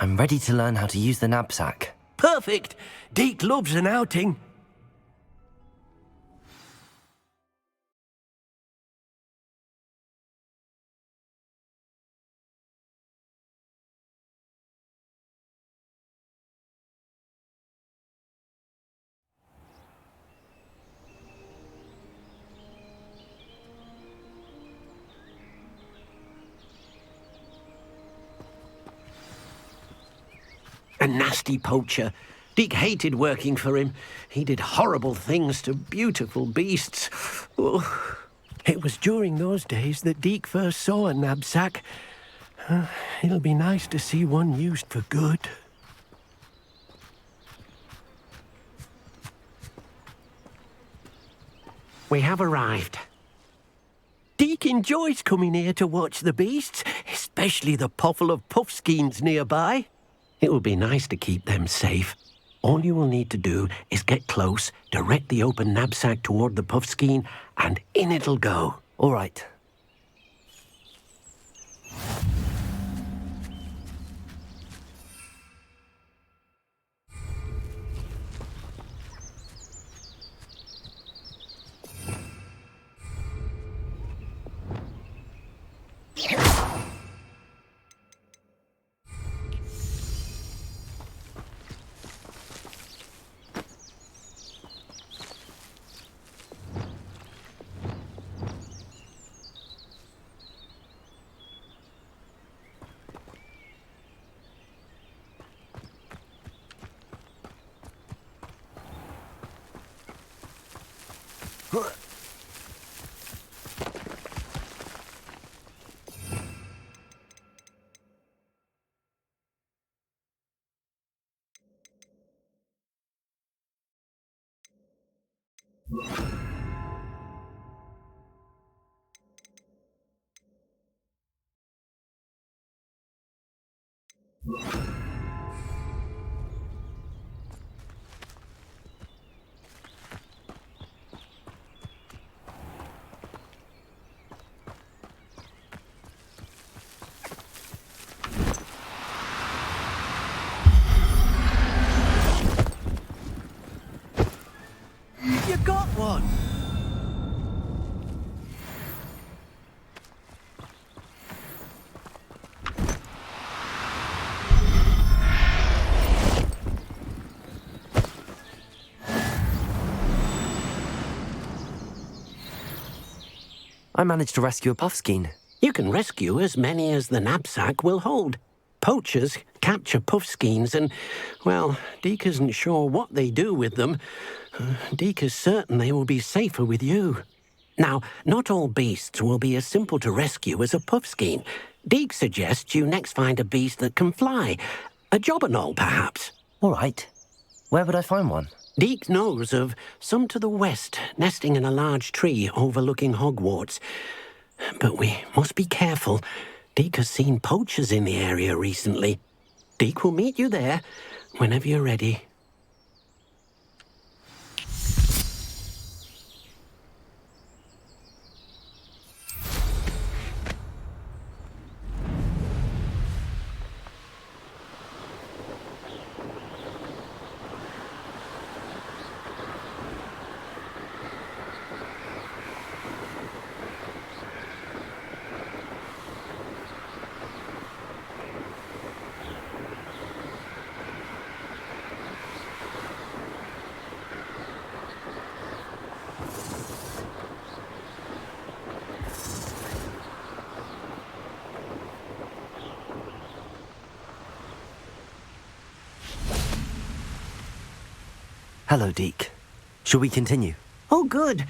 I'm ready to learn how to use the knapsack. Perfect! Deke loves an outing. A nasty poacher. Deke hated working for him. He did horrible things to beautiful beasts. Oh, it was during those days that Deke first saw a knapsack. It'll be nice to see one used for good. We have arrived. Deke enjoys coming here to watch the beasts, especially the potful of puffskeins nearby. It will be nice to keep them safe. All you will need to do is get close, direct the open knapsack toward the puffskein, and in it'll go. All right. You got one! I managed to rescue a puffskein. You can rescue as many as the knapsack will hold. Poachers capture puffskeins and, well, Deke isn't sure what they do with them. Deke is certain they will be safer with you. Now, not all beasts will be as simple to rescue as a puffskein. Deke suggests you next find a beast that can fly. A jobberknoll, perhaps. All right. Where would I find one? Deke knows of some to the west, nesting in a large tree overlooking Hogwarts. But we must be careful. Deke has seen poachers in the area recently. Deke will meet you there whenever you're ready. Hello, Deke. Shall we continue? Oh, good.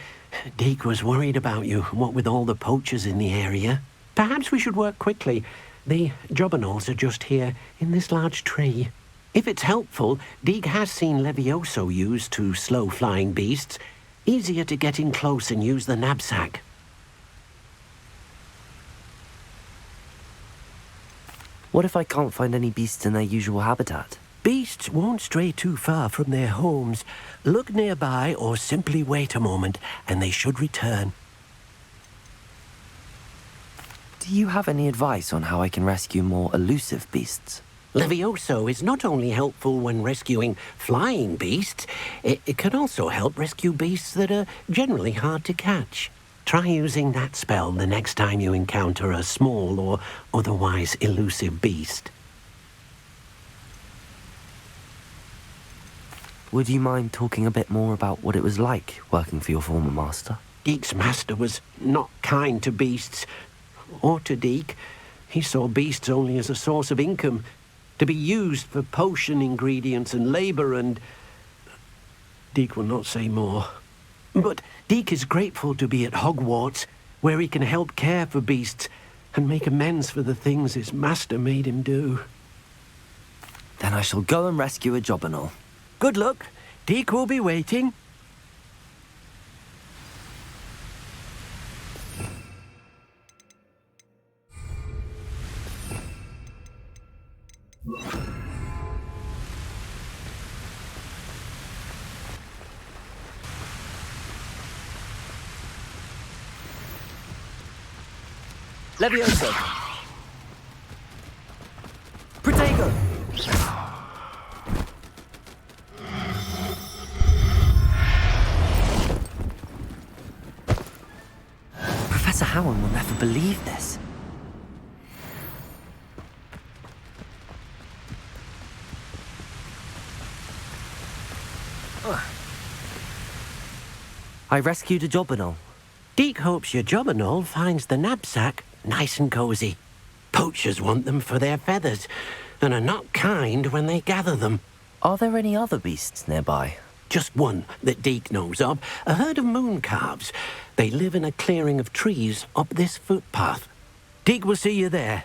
Deke was worried about you, what with all the poachers in the area. Perhaps we should work quickly. The jobberknolls are just here, in this large tree. If it's helpful, Deke has seen Levioso used to slow flying beasts. Easier to get in close and use the knapsack. What if I can't find any beasts in their usual habitat? Beasts won't stray too far from their homes. Look nearby or simply wait a moment, and they should return. Do you have any advice on how I can rescue more elusive beasts? Levioso is not only helpful when rescuing flying beasts, it can also help rescue beasts that are generally hard to catch. Try using that spell the next time you encounter a small or otherwise elusive beast. Would you mind talking a bit more about what it was like working for your former master? Deek's master was not kind to beasts, or to Deek. He saw beasts only as a source of income, to be used for potion ingredients and labor, and Deek will not say more. But Deek is grateful to be at Hogwarts, where he can help care for beasts and make amends for the things his master made him do. Then I shall go and rescue a job and all. Good luck. Deek will be waiting. Levioso! Protego! Professor Howard will never believe this. I rescued a Jobberknoll. Deek hopes your Jobberknoll finds the knapsack nice and cozy. Poachers want them for their feathers, and are not kind when they gather them. Are there any other beasts nearby? Just one that Deek knows of, a herd of moon calves. They live in a clearing of trees up this footpath. Deek will see you there.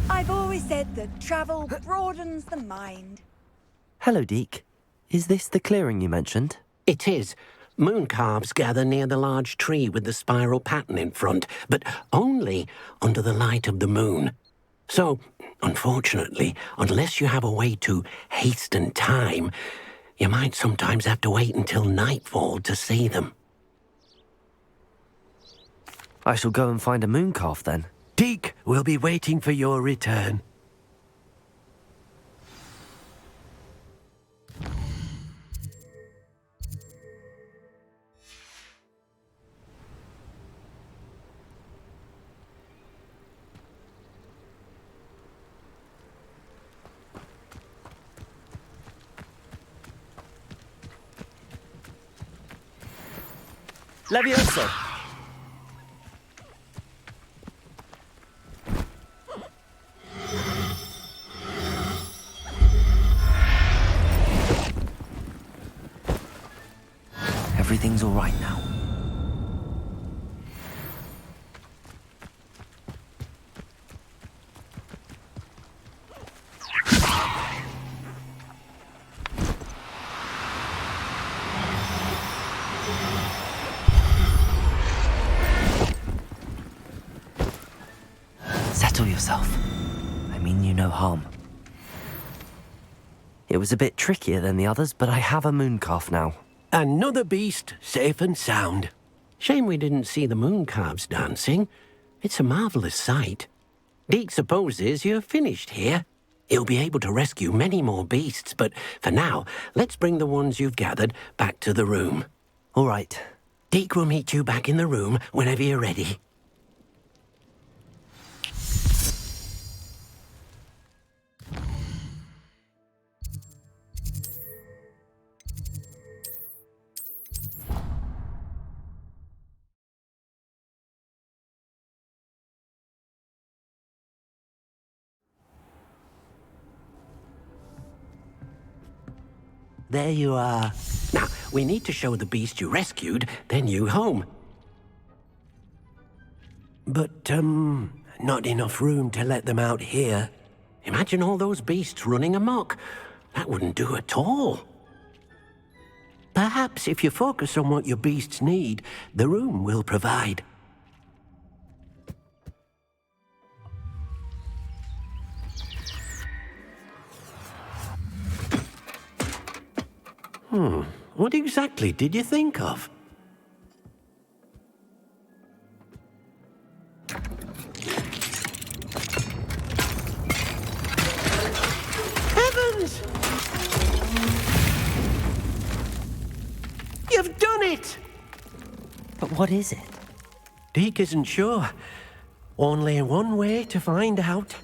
I've always said that travel broadens the mind. Hello, Deek. Is this the clearing you mentioned? It is. Moon calves gather near the large tree with the spiral pattern in front, but only under the light of the moon. So, unfortunately, unless you have a way to hasten time, you might sometimes have to wait until nightfall to see them. I shall go and find a moon calf then. Deek will be waiting for your return. Levioso! Everything's all right now. Settle yourself. I mean you no harm. It was a bit trickier than the others, but I have a moon calf now. Another beast, safe and sound. Shame we didn't see the moon calves dancing. It's a marvellous sight. Deek supposes you're finished here. He'll be able to rescue many more beasts, but for now, let's bring the ones you've gathered back to the room. All right. Deek will meet you back in the room whenever you're ready. There you are. Now, we need to show the beast you rescued their new home. But, not enough room to let them out here. Imagine all those beasts running amok. That wouldn't do at all. Perhaps if you focus on what your beasts need, the room will provide. What exactly did you think of? Heavens! You've done it! But what is it? Deke isn't sure. Only one way to find out.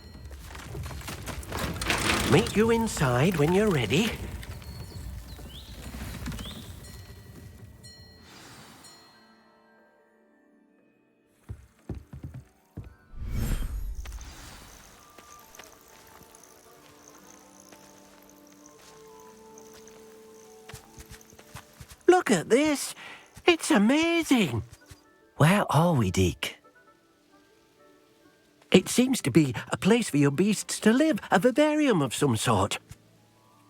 Meet you inside when you're ready. Look at this. It's amazing. Where are we, Deke? It seems to be a place for your beasts to live, a vivarium of some sort.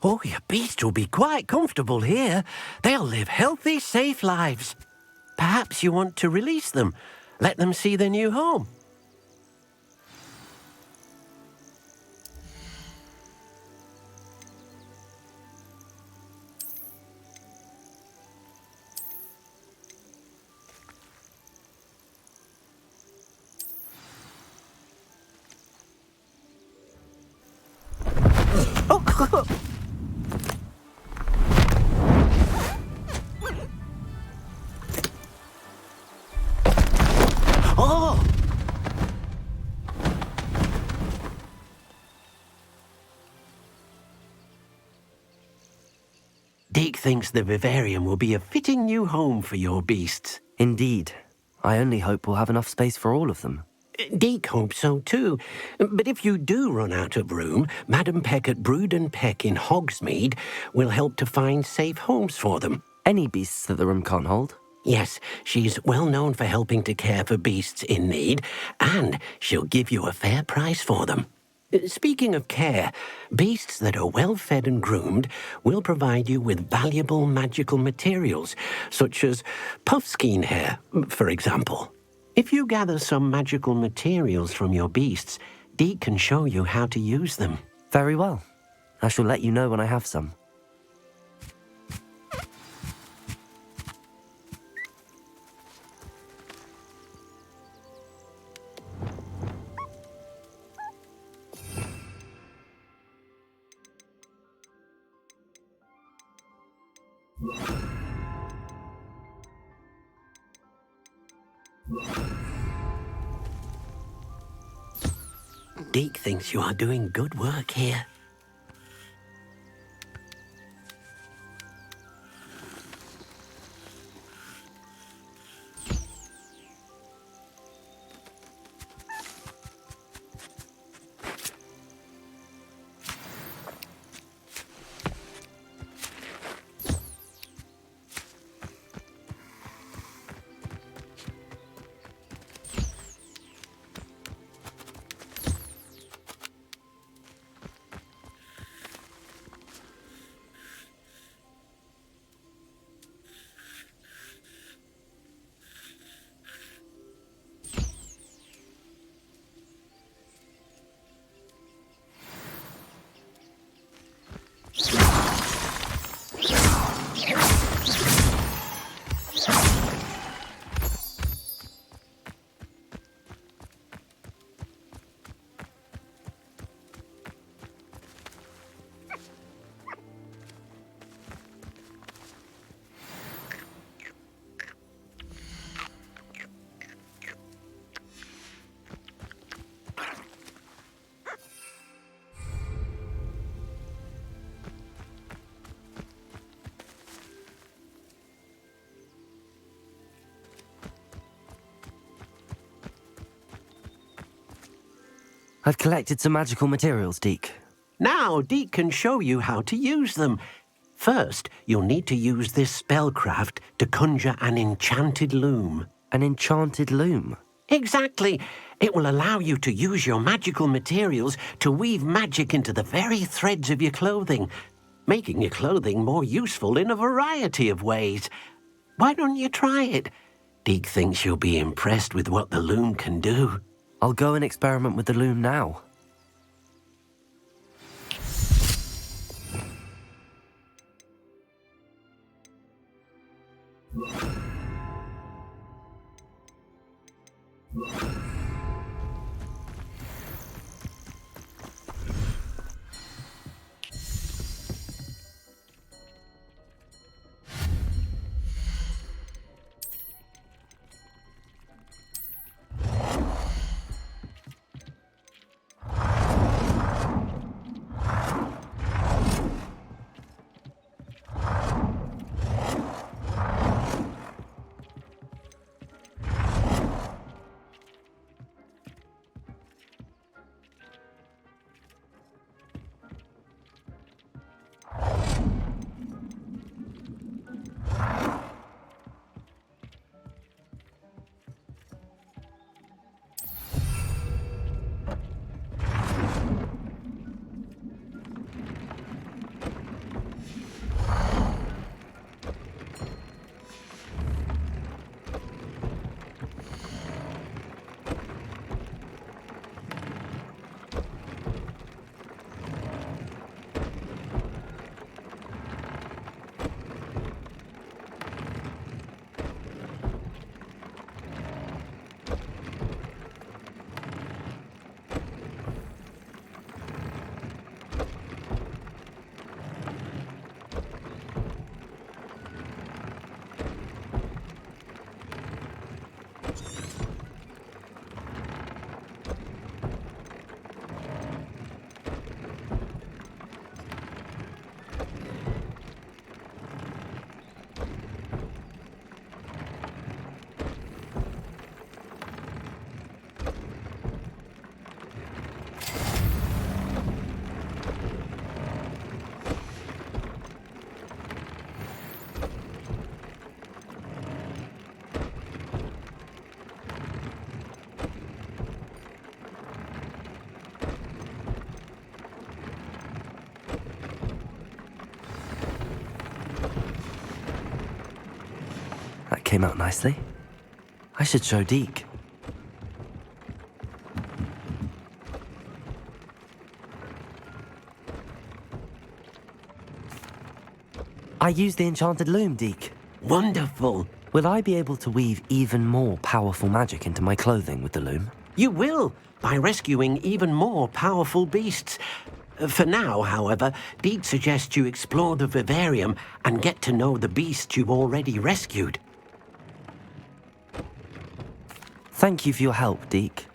Oh, your beasts will be quite comfortable here. They'll live healthy, safe lives. Perhaps you want to release them, let them see their new home. Oh! Deke thinks the vivarium will be a fitting new home for your beasts. Indeed. I only hope we'll have enough space for all of them. Deke hopes so too. But if you do run out of room, Madam Peck at Brood and Peck in Hogsmeade will help to find safe homes for them. Any beasts that the room can't hold? Yes, she's well known for helping to care for beasts in need, and she'll give you a fair price for them. Speaking of care, beasts that are well fed and groomed will provide you with valuable magical materials, such as puffskein hair, for example. If you gather some magical materials from your beasts, Deke can show you how to use them. Very well. I shall let you know when I have some. Deke thinks you are doing good work here. I've collected some magical materials, Deke. Now Deke can show you how to use them. First, you'll need to use this spellcraft to conjure an enchanted loom. An enchanted loom? Exactly. It will allow you to use your magical materials to weave magic into the very threads of your clothing, making your clothing more useful in a variety of ways. Why don't you try it? Deke thinks you'll be impressed with what the loom can do. I'll go and experiment with the loom now. That came out nicely. I should show Deke. I used the enchanted loom, Deke. Wonderful. Will I be able to weave even more powerful magic into my clothing with the loom? You will, by rescuing even more powerful beasts. For now, however, Deke suggests you explore the vivarium and get to know the beasts you've already rescued. Thank you for your help, Deke.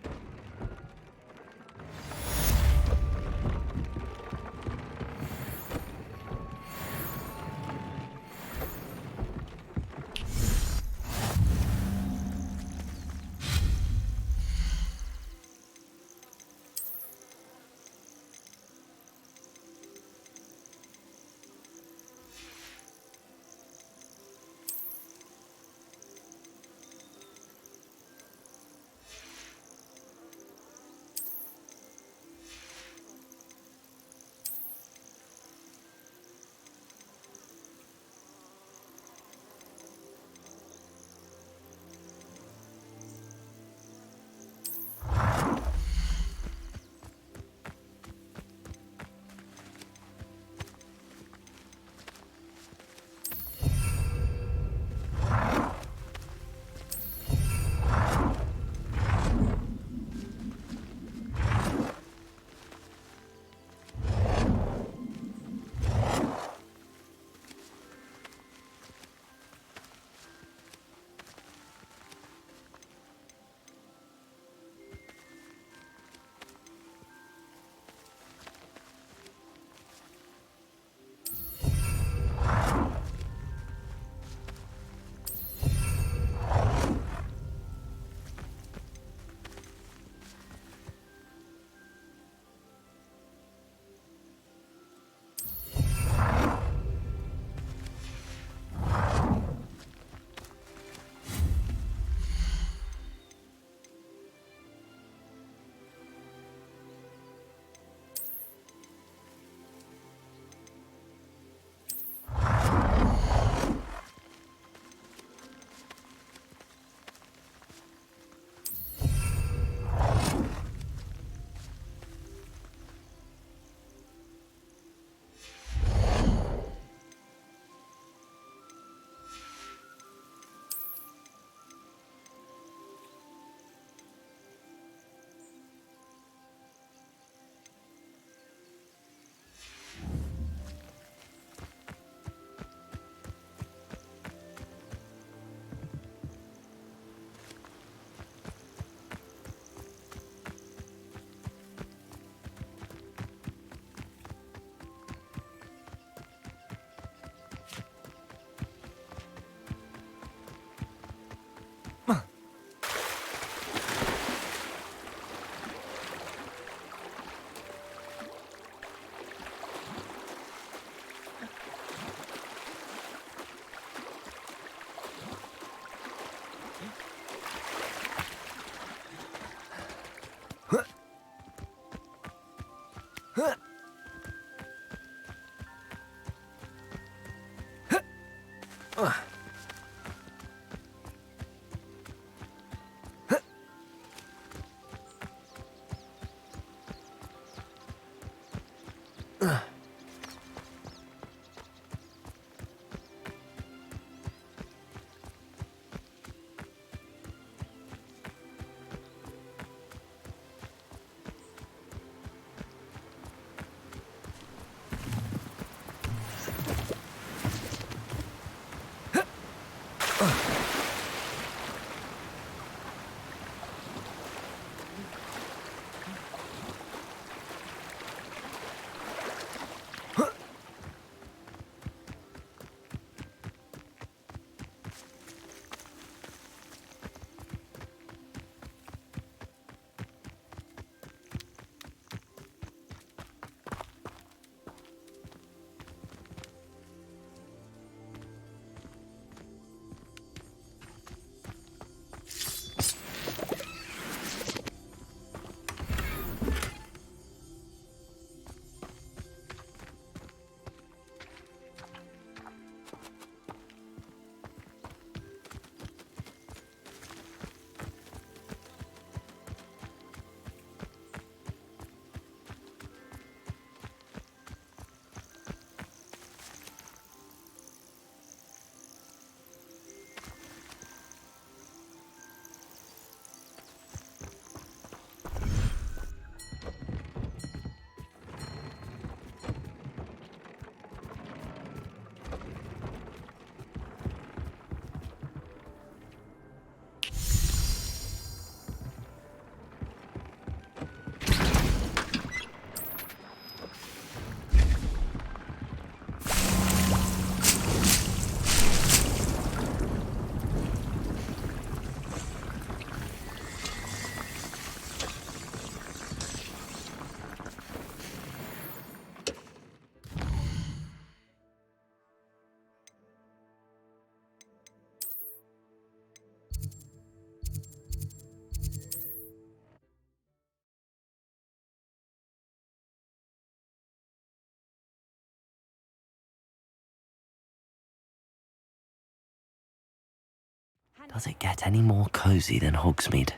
Does it get any more cozy than Hogsmeade?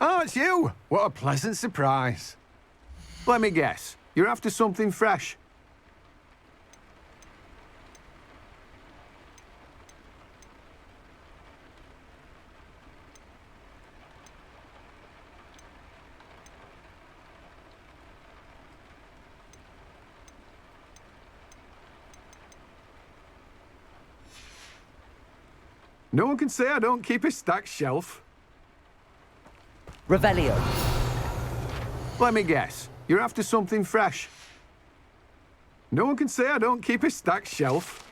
Oh, it's you! What a pleasant surprise. Let me guess, you're after something fresh. No one can say I don't keep a stacked shelf. Revelio. Let me guess, you're after something fresh. No one can say I don't keep a stacked shelf.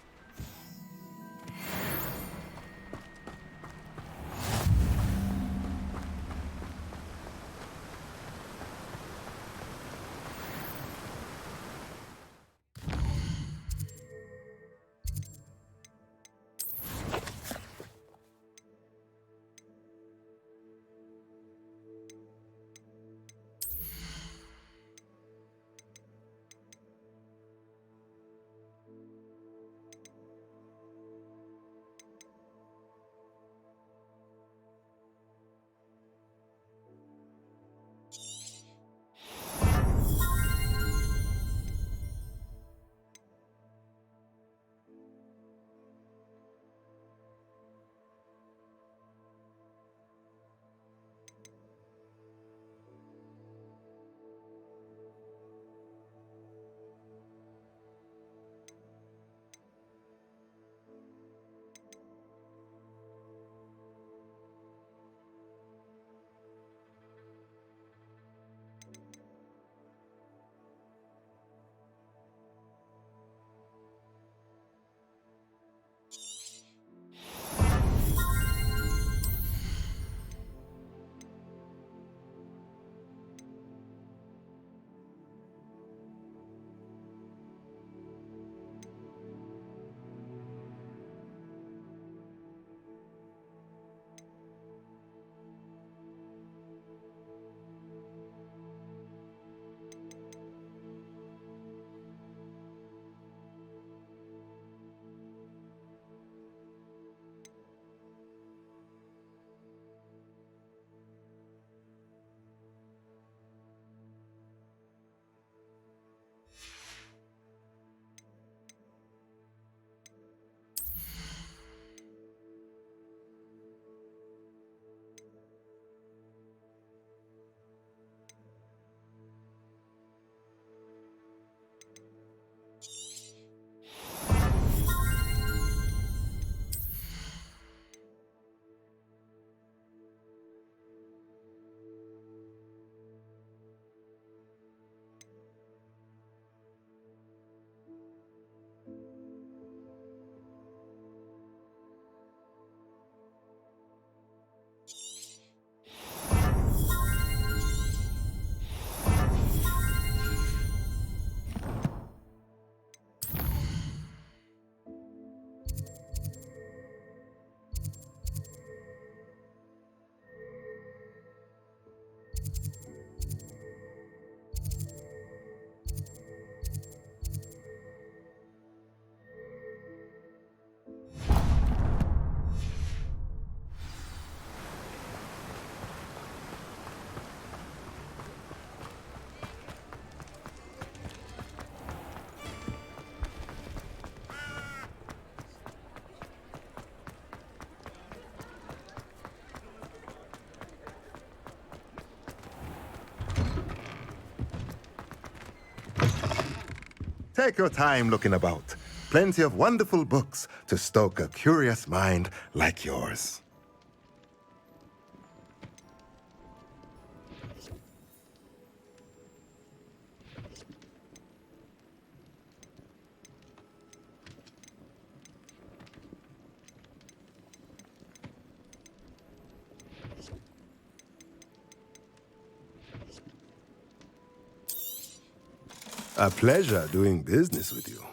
Take your time looking about. Plenty of wonderful books to stoke a curious mind like yours. A pleasure doing business with you.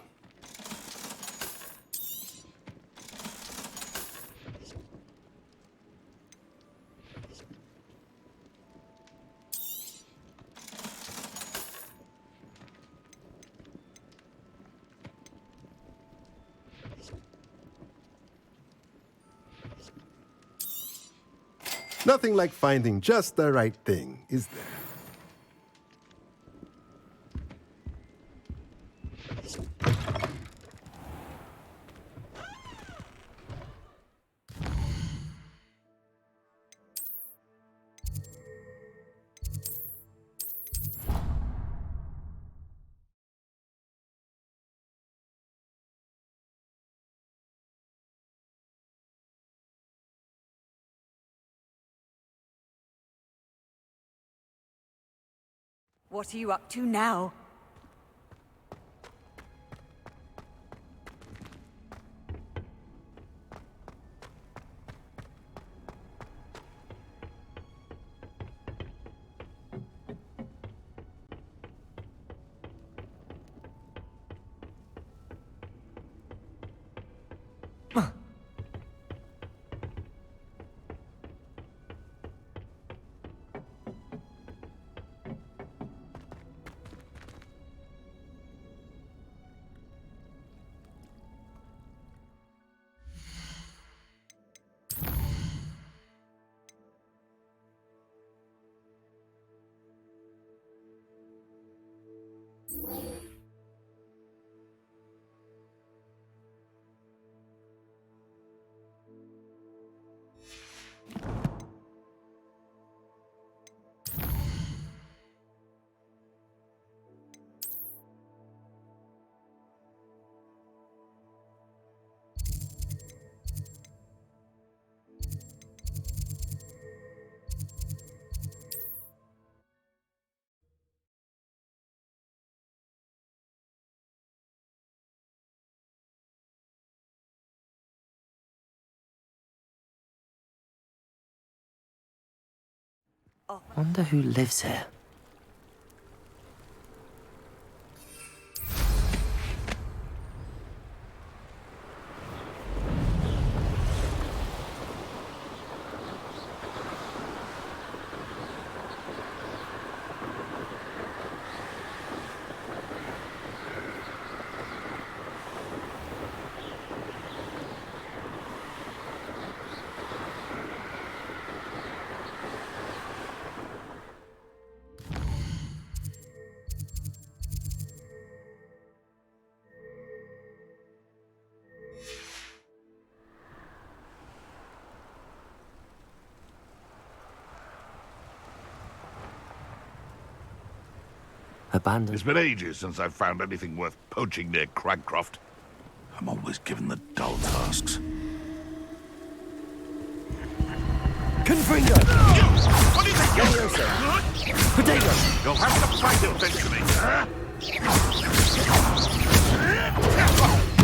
Nothing like finding just the right thing, is there? What are you up to now? Wonder who lives here. Abandoned. It's been ages since I've found anything worth poaching near Cragcroft. I'm always given the dull tasks. Confringo! What do you think? Potato! You'll have to fight eventually.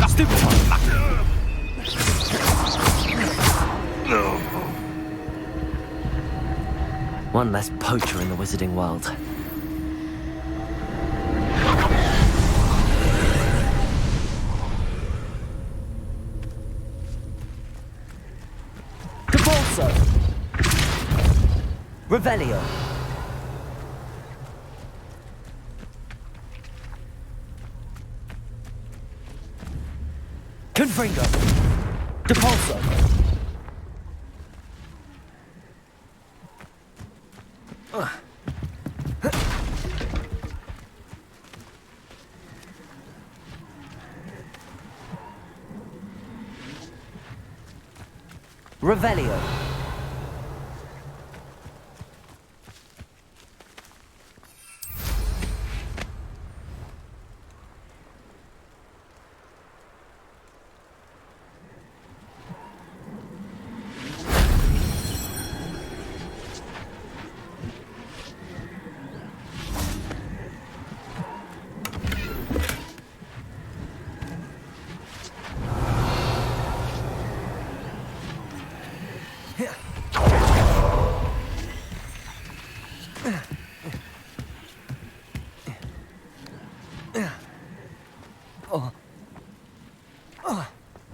Stupid one! One less poacher in the wizarding world. Revelio. Confringo! Depulso! Revelio.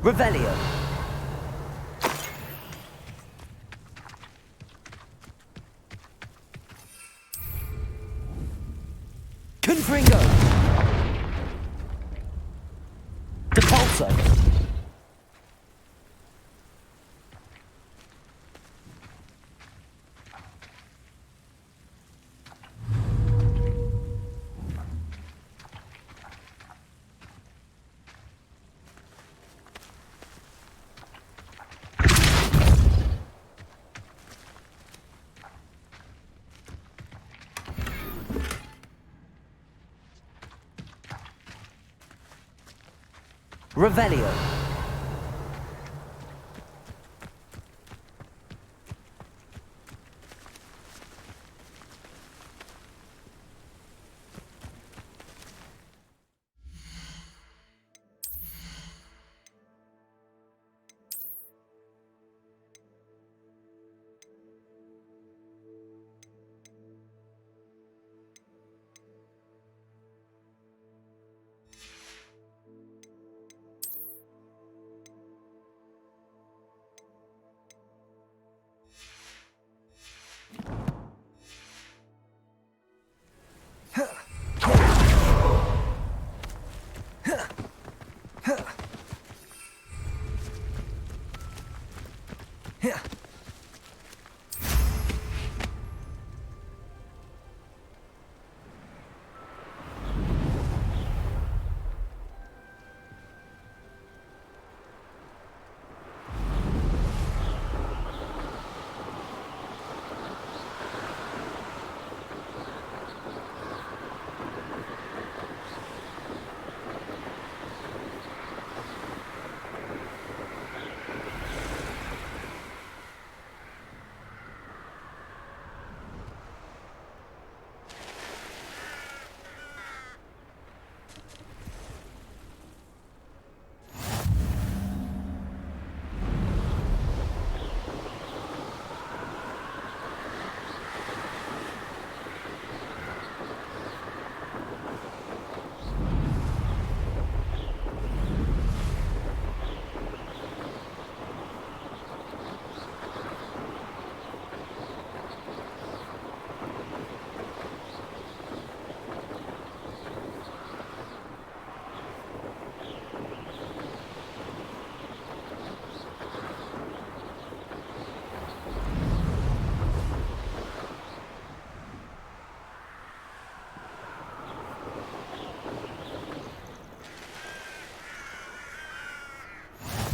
Revelio. Confringo. Depulso. Revelio.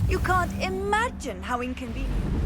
You can't imagine how inconvenient.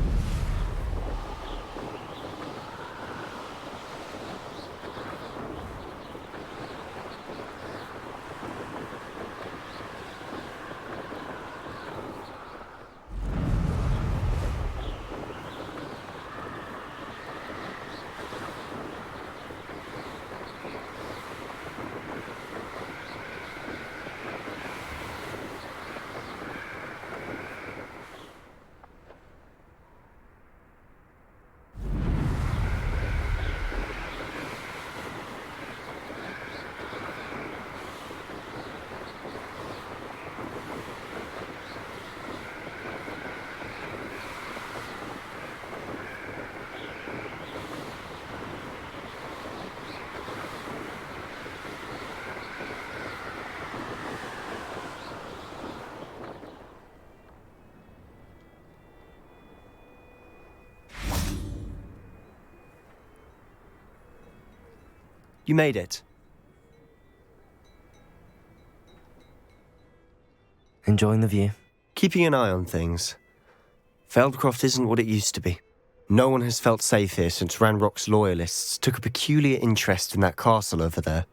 You made it. Enjoying the view? Keeping an eye on things. Feldcroft isn't what it used to be. No one has felt safe here since Ranrock's loyalists took a peculiar interest in that castle over there.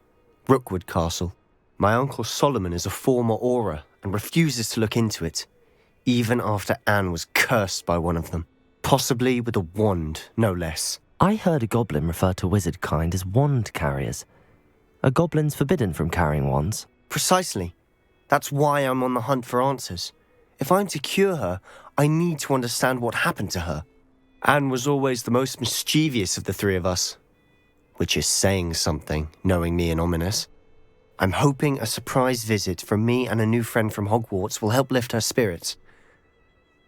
Rookwood Castle. My uncle Solomon is a former Auror and refuses to look into it, even after Anne was cursed by one of them. Possibly with a wand, no less. I heard a goblin refer to wizard kind as wand carriers. Are goblins forbidden from carrying wands? Precisely. That's why I'm on the hunt for answers. If I'm to cure her, I need to understand what happened to her. Anne was always the most mischievous of the three of us. Which is saying something, knowing me and ominous. I'm hoping a surprise visit from me and a new friend from Hogwarts will help lift her spirits.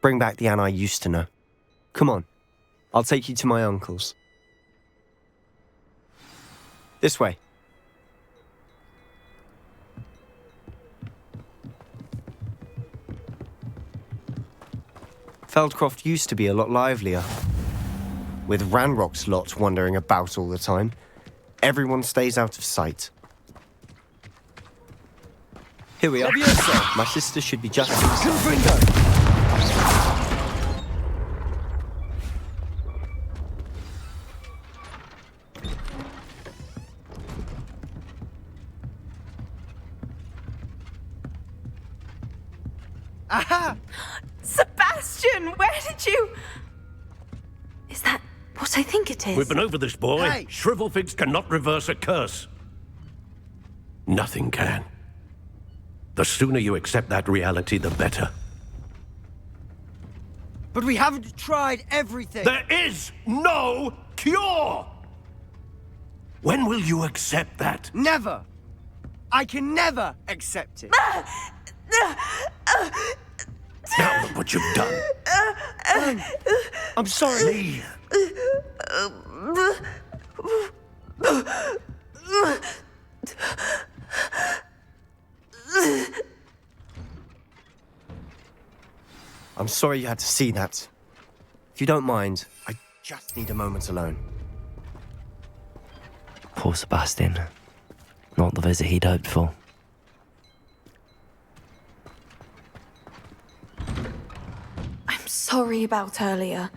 Bring back the Anne I used to know. Come on. I'll take you to my uncle's. This way. Feldcroft used to be a lot livelier. With Ranrock's lot wandering about all the time, everyone stays out of sight. Here we are. My sister should be just... Aha! Sebastian, where did you... Is that what I think it is? We've been over this, boy. Hey. Shrivelfigs cannot reverse a curse. Nothing can. The sooner you accept that reality, the better. But we haven't tried everything. There is no cure! When will you accept that? Never. I can never accept it. Now look what you've done. I'm sorry. I'm sorry you had to see that. If you don't mind, I just need a moment alone. Poor Sebastian. Not the visit he'd hoped for. I'm sorry about earlier.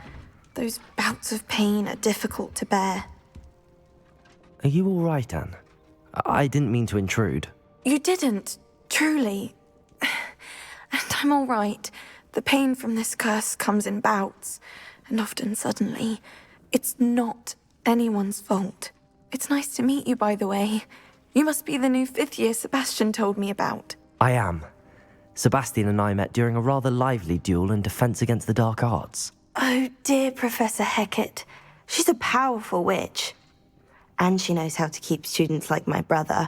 Those bouts of pain are difficult to bear. Are you all right, Anne? I didn't mean to intrude. You didn't, truly. And I'm all right. The pain from this curse comes in bouts, and often suddenly. It's not anyone's fault. It's nice to meet you, by the way. You must be the new 5th year Sebastian told me about. I am. Sebastian and I met during a rather lively duel in Defense Against the Dark Arts. Oh, dear Professor Hecat. She's a powerful witch. And she knows how to keep students like my brother,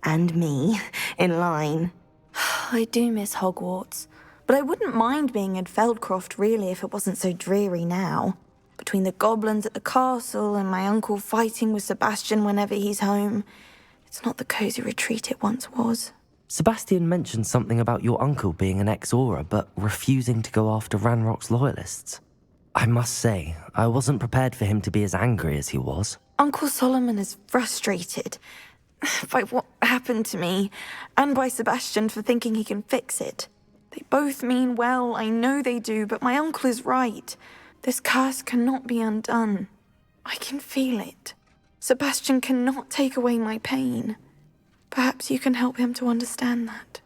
and me, in line. I do miss Hogwarts, but I wouldn't mind being in Feldcroft, really, if it wasn't so dreary now. Between the goblins at the castle and my uncle fighting with Sebastian whenever he's home, it's not the cosy retreat it once was. Sebastian mentioned something about your uncle being an ex-Aura, but refusing to go after Ranrock's loyalists. I must say, I wasn't prepared for him to be as angry as he was. Uncle Solomon is frustrated by what happened to me, and by Sebastian for thinking he can fix it. They both mean well, I know they do, but my uncle is right. This curse cannot be undone. I can feel it. Sebastian cannot take away my pain. Perhaps you can help him to understand that.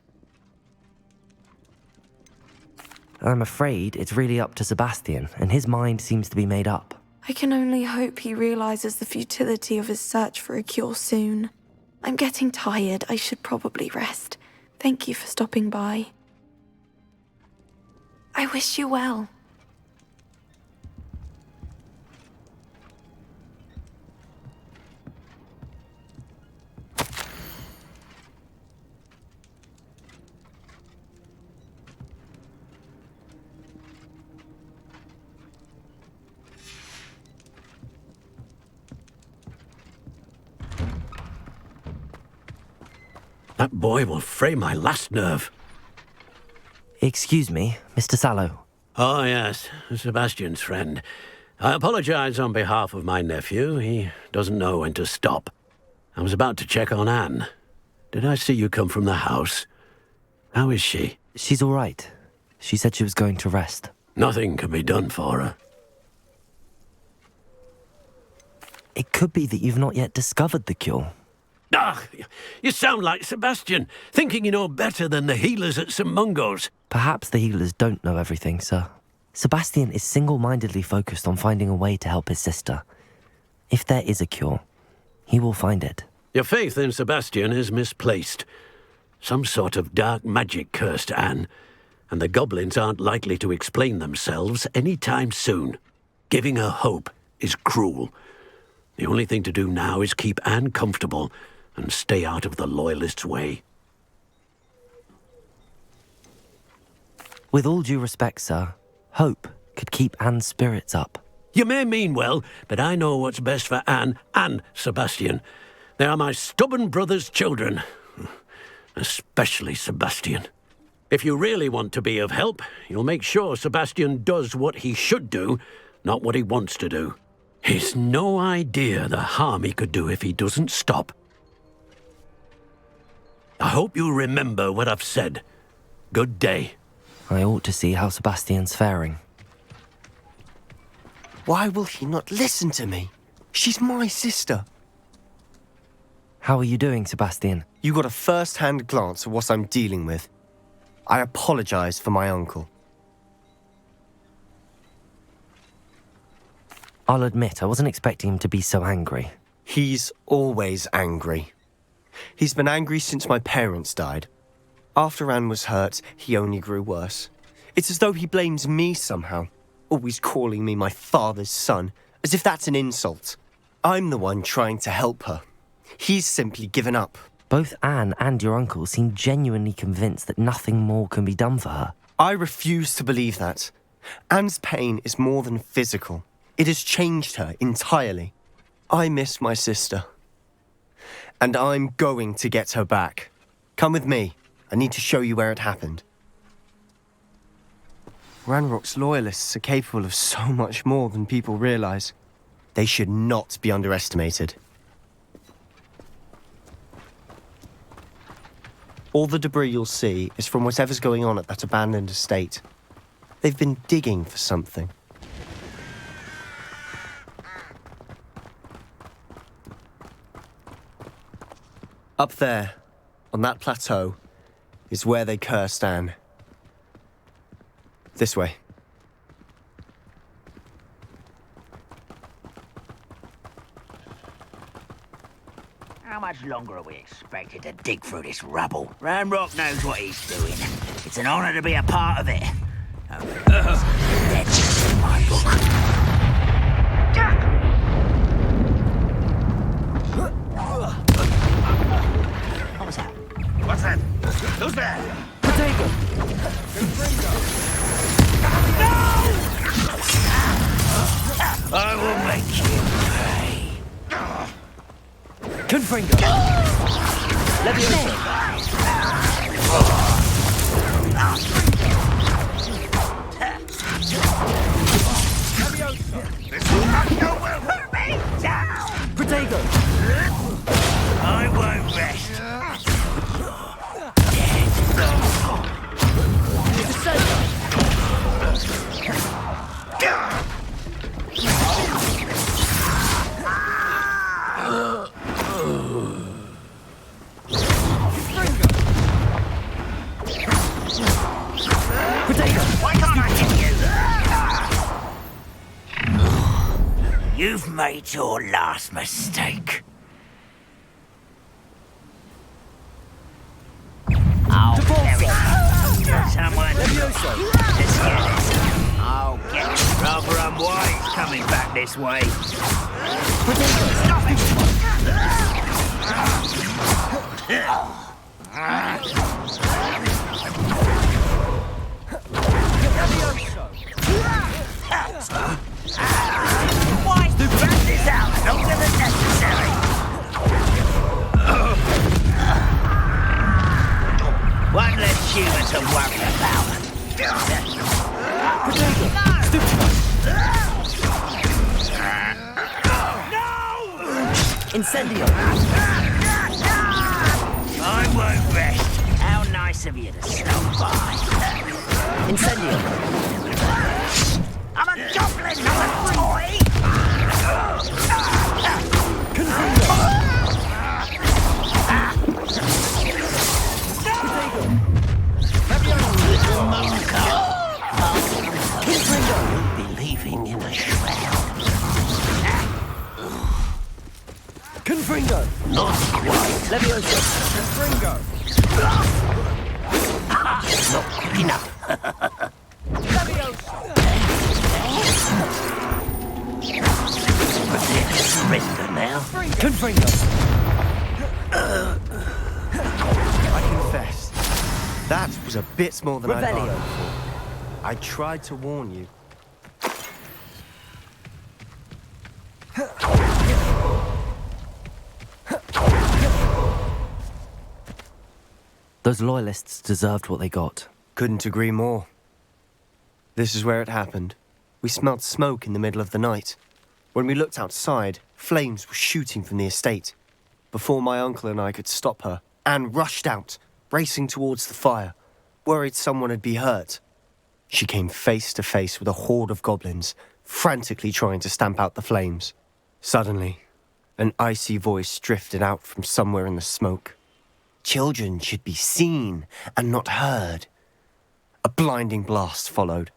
I'm afraid it's really up to Sebastian, and his mind seems to be made up. I can only hope he realizes the futility of his search for a cure soon. I'm getting tired. I should probably rest. Thank you for stopping by. I wish you well. That boy will fray my last nerve. Excuse me, Mr. Sallow. Oh, yes, Sebastian's friend. I apologize on behalf of my nephew. He doesn't know when to stop. I was about to check on Anne. Did I see you come from the house? How is she? She's all right. She said she was going to rest. Nothing can be done for her. It could be that you've not yet discovered the cure. Ah, you sound like Sebastian, thinking you know better than the healers at St. Mungo's. Perhaps the healers don't know everything, sir. Sebastian is single-mindedly focused on finding a way to help his sister. If there is a cure, he will find it. Your faith in Sebastian is misplaced. Some sort of dark magic cursed Anne, and the goblins aren't likely to explain themselves any time soon. Giving her hope is cruel. The only thing to do now is keep Anne comfortable and stay out of the Loyalists' way. With all due respect, sir, Hope could keep Anne's spirits up. You may mean well, but I know what's best for Anne and Sebastian. They are my stubborn brother's children. Especially Sebastian. If you really want to be of help, you'll make sure Sebastian does what he should do, not what he wants to do. He's no idea the harm he could do if he doesn't stop. I hope you remember what I've said. Good day. I ought to see how Sebastian's faring. Why will he not listen to me? She's my sister. How are you doing, Sebastian? You got a first-hand glance at what I'm dealing with. I apologize for my uncle. I'll admit, I wasn't expecting him to be so angry. He's always angry. He's been angry since my parents died. After Anne was hurt, he only grew worse. It's as though he blames me somehow, always calling me my father's son, as if that's an insult. I'm the one trying to help her. He's simply given up. Both Anne and your uncle seem genuinely convinced that nothing more can be done for her. I refuse to believe that. Anne's pain is more than physical. It has changed her entirely. I miss my sister. And I'm going to get her back. Come with me. I need to show you where it happened. Ranrock's loyalists are capable of so much more than people realize. They should not be underestimated. All the debris you'll see is from whatever's going on at that abandoned estate. They've been digging for something. Up there, on that plateau, is where they cursed Anne. This way. How much longer are we expected to dig through this rubble? Ranrock knows what he's doing. It's an honor to be a part of it. That's in my book. What's that? Who's there? Potato! No! I will make you pay. Confringo! This will not go well for me! Down! Potato! I won't rest. Why can't I hit you? You've made your last mistake. Oh, there we go. Someone. Let's get it. I'll get it. Rather unwise coming back this way. Stop it! Why to rat this out longer than necessary? One less human to worry about. Incendio! I won't rest. How nice of you to stop by. Incendio! I'm a goblin, not a toy! Believing in a shroud. Confringo! Not quite. Leviosa! Confringo! Not quick enough. Surrender now. Confringo! I confess, that was a bit more than I Revelio. bargained for. I tried to warn you. Those loyalists deserved what they got. Couldn't agree more. This is where it happened. We smelled smoke in the middle of the night. When we looked outside, flames were shooting from the estate. Before my uncle and I could stop her, Anne rushed out, racing towards the fire, worried someone had been hurt. She came face to face with a horde of goblins, frantically trying to stamp out the flames. Suddenly, an icy voice drifted out from somewhere in the smoke. Children should be seen and not heard. A blinding blast followed.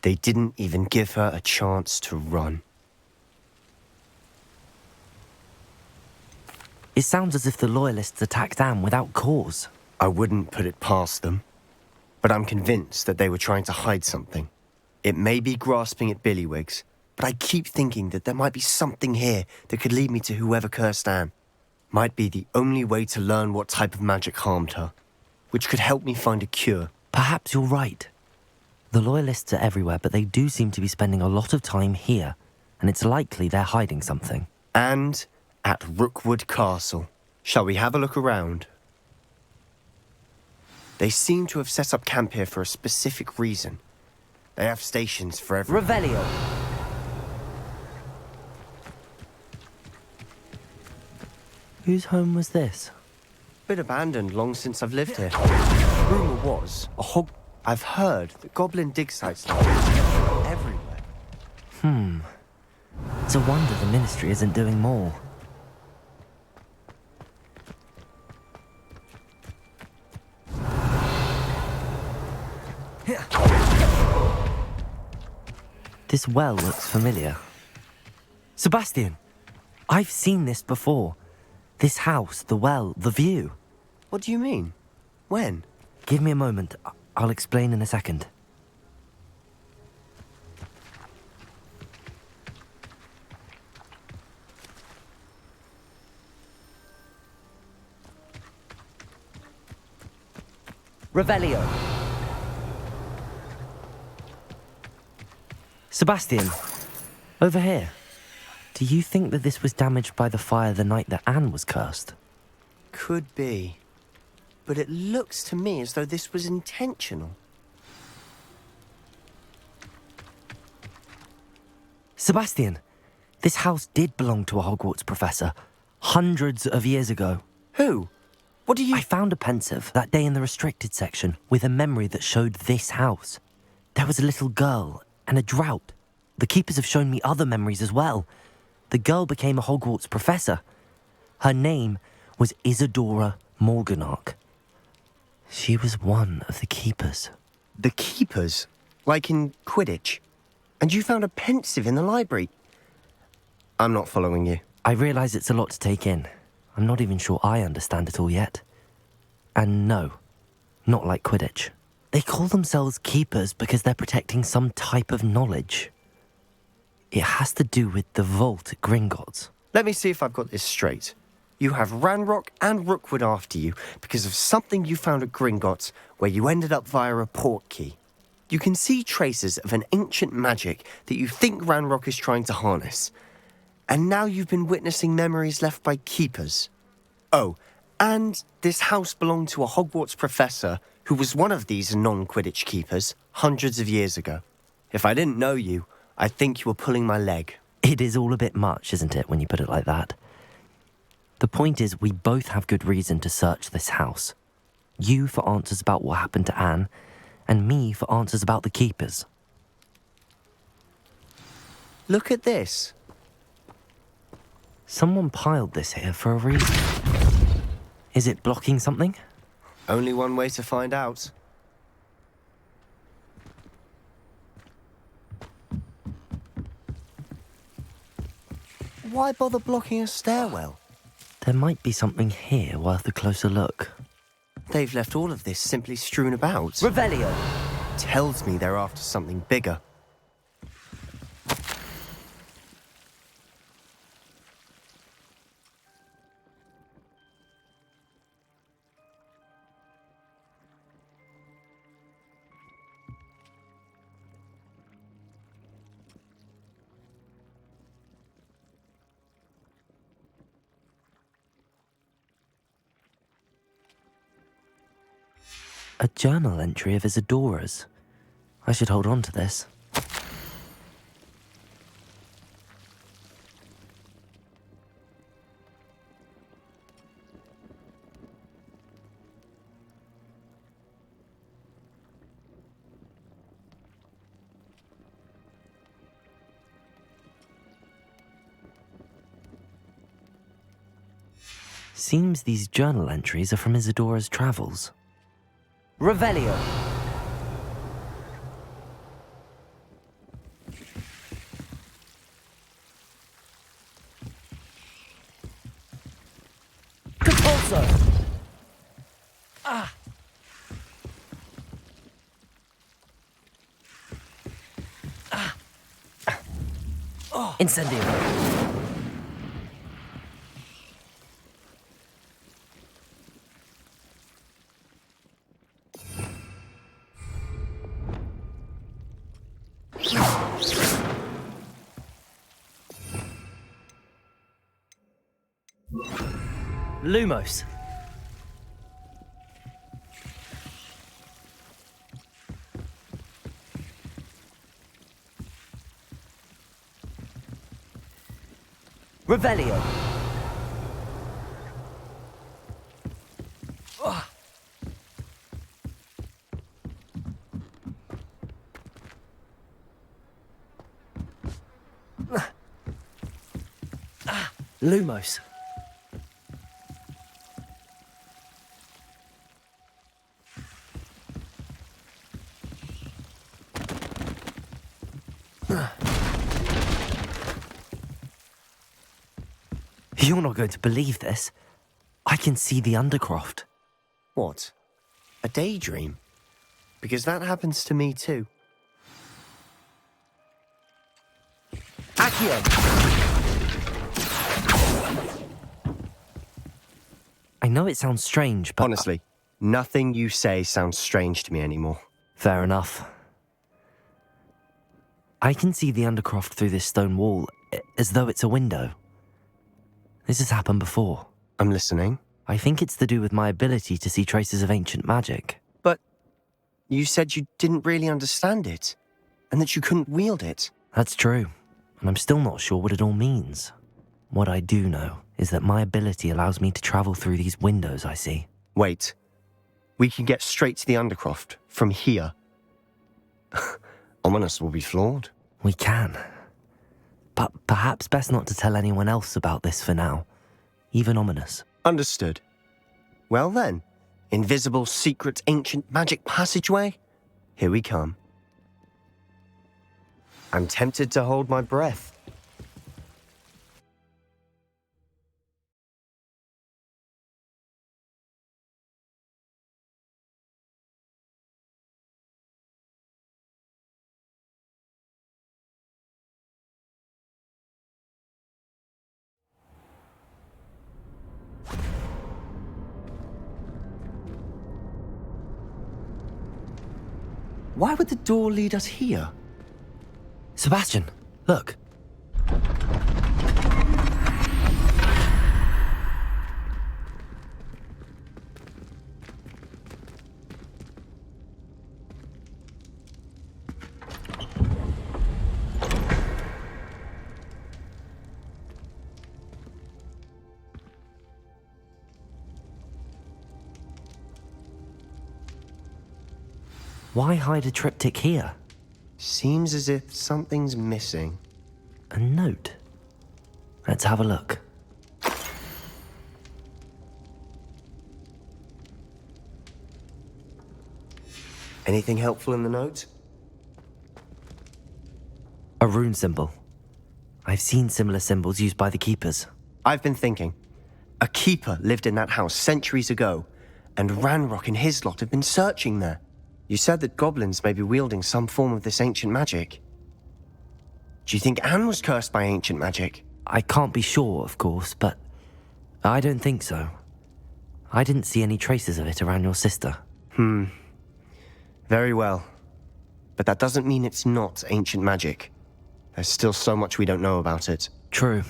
They didn't even give her a chance to run. It sounds as if the loyalists attacked Anne without cause. I wouldn't put it past them, but I'm convinced that they were trying to hide something. It may be grasping at billywhigs, but I keep thinking that there might be something here that could lead me to whoever cursed Anne. Might be the only way to learn what type of magic harmed her, which could help me find a cure. Perhaps you're right. The loyalists are everywhere, but they do seem to be spending a lot of time here, and it's likely they're hiding something. And at Rookwood Castle. Shall we have a look around? They seem to have set up camp here for a specific reason. They have stations for every... Revelio! Whose home was this? Bit abandoned long since I've lived here. Rumour was, I've heard that goblin dig sites are everywhere. It's a wonder the Ministry isn't doing more. This well looks familiar. Sebastian, I've seen this before. This house, the well, the view. What do you mean? When? Give me a moment. I'll explain in a second. Revelio. Sebastian, over here. Do you think that this was damaged by the fire the night that Anne was cursed? Could be. But it looks to me as though this was intentional. Sebastian, this house did belong to a Hogwarts professor, hundreds of years ago. Who? What do you... I found a pensive that day in the restricted section with a memory that showed this house. There was a little girl and a drought. The keepers have shown me other memories as well. The girl became a Hogwarts professor. Her name was Isadora Morganach. She was one of the keepers. The keepers? Like in Quidditch? And you found a pensive in the library? I'm not following you. I realise it's a lot to take in. I'm not even sure I understand it all yet. And no, not like Quidditch. They call themselves keepers because they're protecting some type of knowledge. It has to do with the vault at Gringotts. Let me see if I've got this straight. You have Ranrock and Rookwood after you because of something you found at Gringotts where you ended up via a port key. You can see traces of an ancient magic that you think Ranrock is trying to harness. And now you've been witnessing memories left by keepers. Oh, and this house belonged to a Hogwarts professor who was one of these non-Quidditch keepers hundreds of years ago. If I didn't know you, I think you were pulling my leg. It is all a bit much, isn't it, when you put it like that? The point is, we both have good reason to search this house. You for answers about what happened to Anne, and me for answers about the keepers. Look at this. Someone piled this here for a reason. Is it blocking something? Only one way to find out. Why bother blocking a stairwell? There might be something here worth a closer look. They've left all of this simply strewn about. Revelio! Tells me they're after something bigger. A journal entry of Isadora's. I should hold on to this. Seems these journal entries are from Isadora's travels. Revelio. Compulso. Ah. Ah. Oh. Incendio. Lumos. Revelio. Lumos. You're not going to believe this. I can see the Undercroft. What? A daydream? Because that happens to me too. Accio! I know it sounds strange, but... Honestly, nothing you say sounds strange to me anymore. Fair enough. I can see the Undercroft through this stone wall, as though it's a window. This has happened before. I'm listening. I think it's to do with my ability to see traces of ancient magic. But you said you didn't really understand it, and that you couldn't wield it. That's true, and I'm still not sure what it all means. What I do know is that my ability allows me to travel through these windows I see. Wait. We can get straight to the Undercroft from here. Ominous will be flawed. We can. But perhaps best not to tell anyone else about this for now. Even Ominous. Understood. Well then, invisible, secret, ancient magic passageway? Here we come. I'm tempted to hold my breath. Why would the door lead us here? Sebastian, look. Why hide a triptych here? Seems as if something's missing. A note. Let's have a look. Anything helpful in the note? A rune symbol. I've seen similar symbols used by the keepers. I've been thinking. A keeper lived in that house centuries ago, and Ranrock and his lot have been searching there. You said that goblins may be wielding some form of this ancient magic. Do you think Anne was cursed by ancient magic? I can't be sure, of course, but I don't think so. I didn't see any traces of it around your sister. Very well. But that doesn't mean it's not ancient magic. There's still so much we don't know about it. True.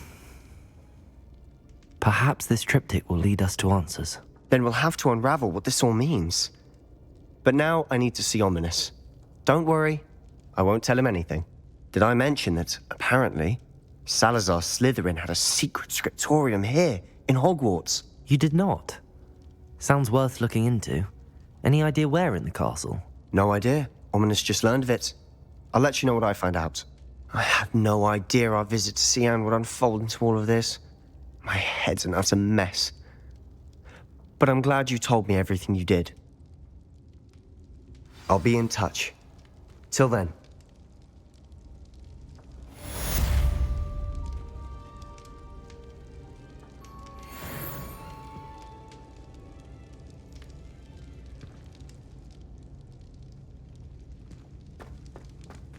Perhaps this triptych will lead us to answers. Then we'll have to unravel what this all means. But now I need to see Ominous. Don't worry, I won't tell him anything. Did I mention that, apparently, Salazar Slytherin had a secret scriptorium here, in Hogwarts? You did not? Sounds worth looking into. Any idea where in the castle? No idea. Ominous just learned of it. I'll let you know what I find out. I had no idea our visit to Cian would unfold into all of this. My head's an utter mess. But I'm glad you told me everything you did. I'll be in touch. Till then.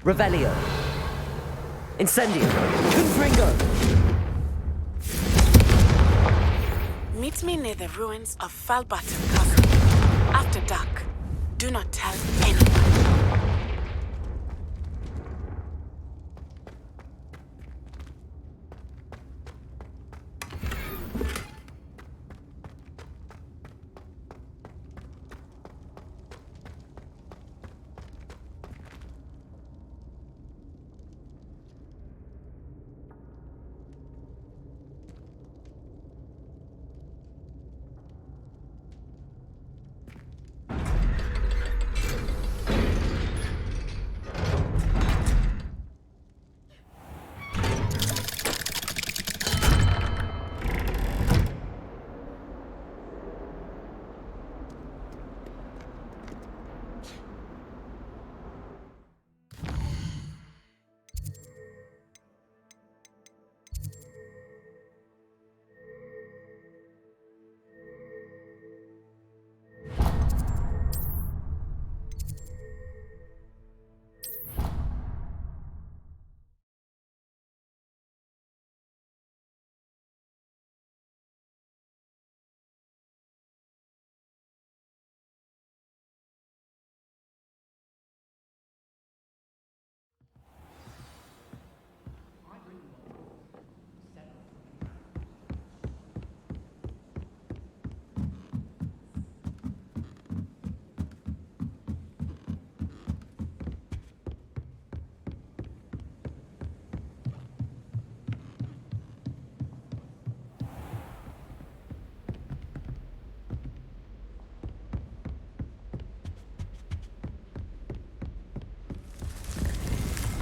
Revelio. Incendio. Confringo. Meet me near the ruins of Falbaton Castle. After dark. Do not tell anyone.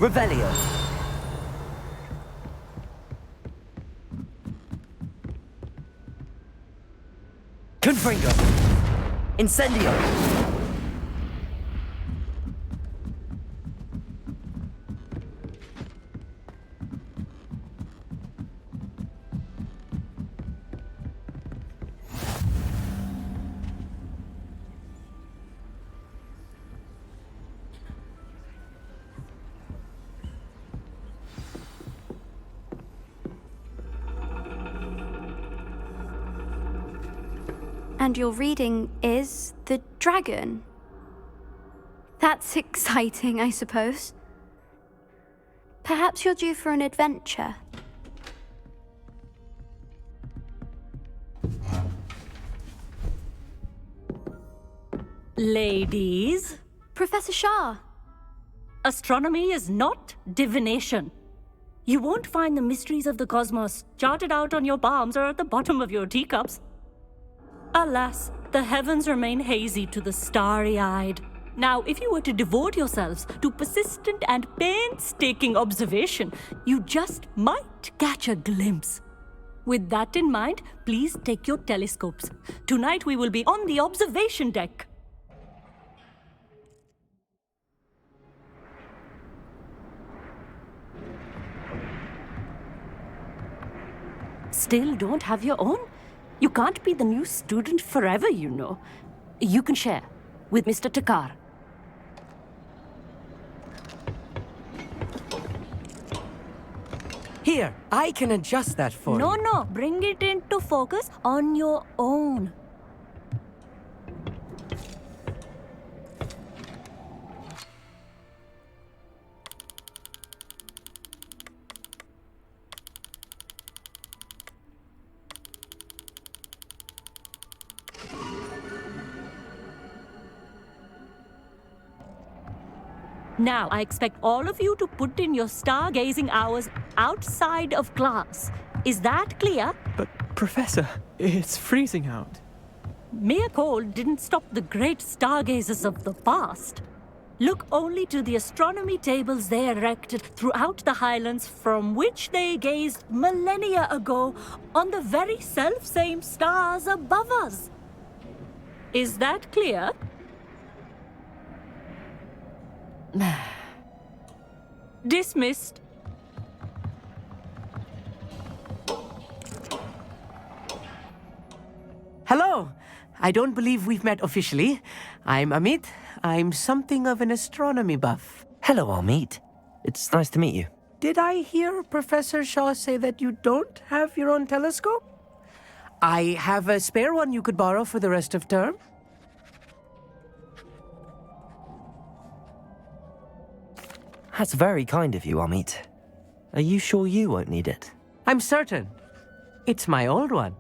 Revelio. Confringo. Incendio. And your reading is The Dragon. That's exciting, I suppose. Perhaps you're due for an adventure. Ladies. Professor Shah. Astronomy is not divination. You won't find the mysteries of the cosmos charted out on your palms or at the bottom of your teacups. Alas, the heavens remain hazy to the starry-eyed. Now, if you were to devote yourselves to persistent and painstaking observation, you just might catch a glimpse. With that in mind, please take your telescopes. Tonight we will be on the observation deck. Still don't have your own? You can't be the new student forever, you know. You can share with Mr. Takar. Here, I can adjust that for you. No, bring it into focus on your own. Now, I expect all of you to put in your stargazing hours outside of class. Is that clear? But, Professor, it's freezing out. Mere cold didn't stop the great stargazers of the past. Look only to the astronomy tables they erected throughout the Highlands, from which they gazed millennia ago on the very self-same stars above us. Is that clear? Dismissed. Hello. I don't believe we've met officially. I'm Amit. I'm something of an astronomy buff. Hello, Amit. It's nice to meet you. Did I hear Professor Shaw say that you don't have your own telescope? I have a spare one you could borrow for the rest of term. That's very kind of you, Amit. Are you sure you won't need it? I'm certain. It's my old one.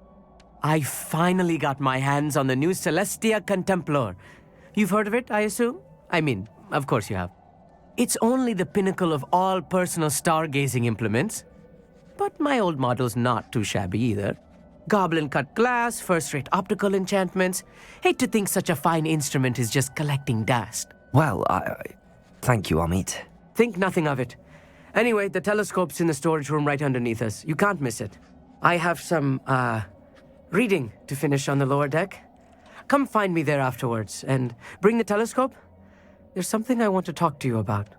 I finally got my hands on the new Celestia Contemplar. You've heard of it, I assume? I mean, of course you have. It's only the pinnacle of all personal stargazing implements. But my old model's not too shabby either. Goblin-cut glass, first-rate optical enchantments. Hate to think such a fine instrument is just collecting dust. Well, thank you, Amit. Think nothing of it. Anyway, the telescope's in the storage room right underneath us. You can't miss it. I have some, reading to finish on the lower deck. Come find me there afterwards, and bring the telescope. There's something I want to talk to you about.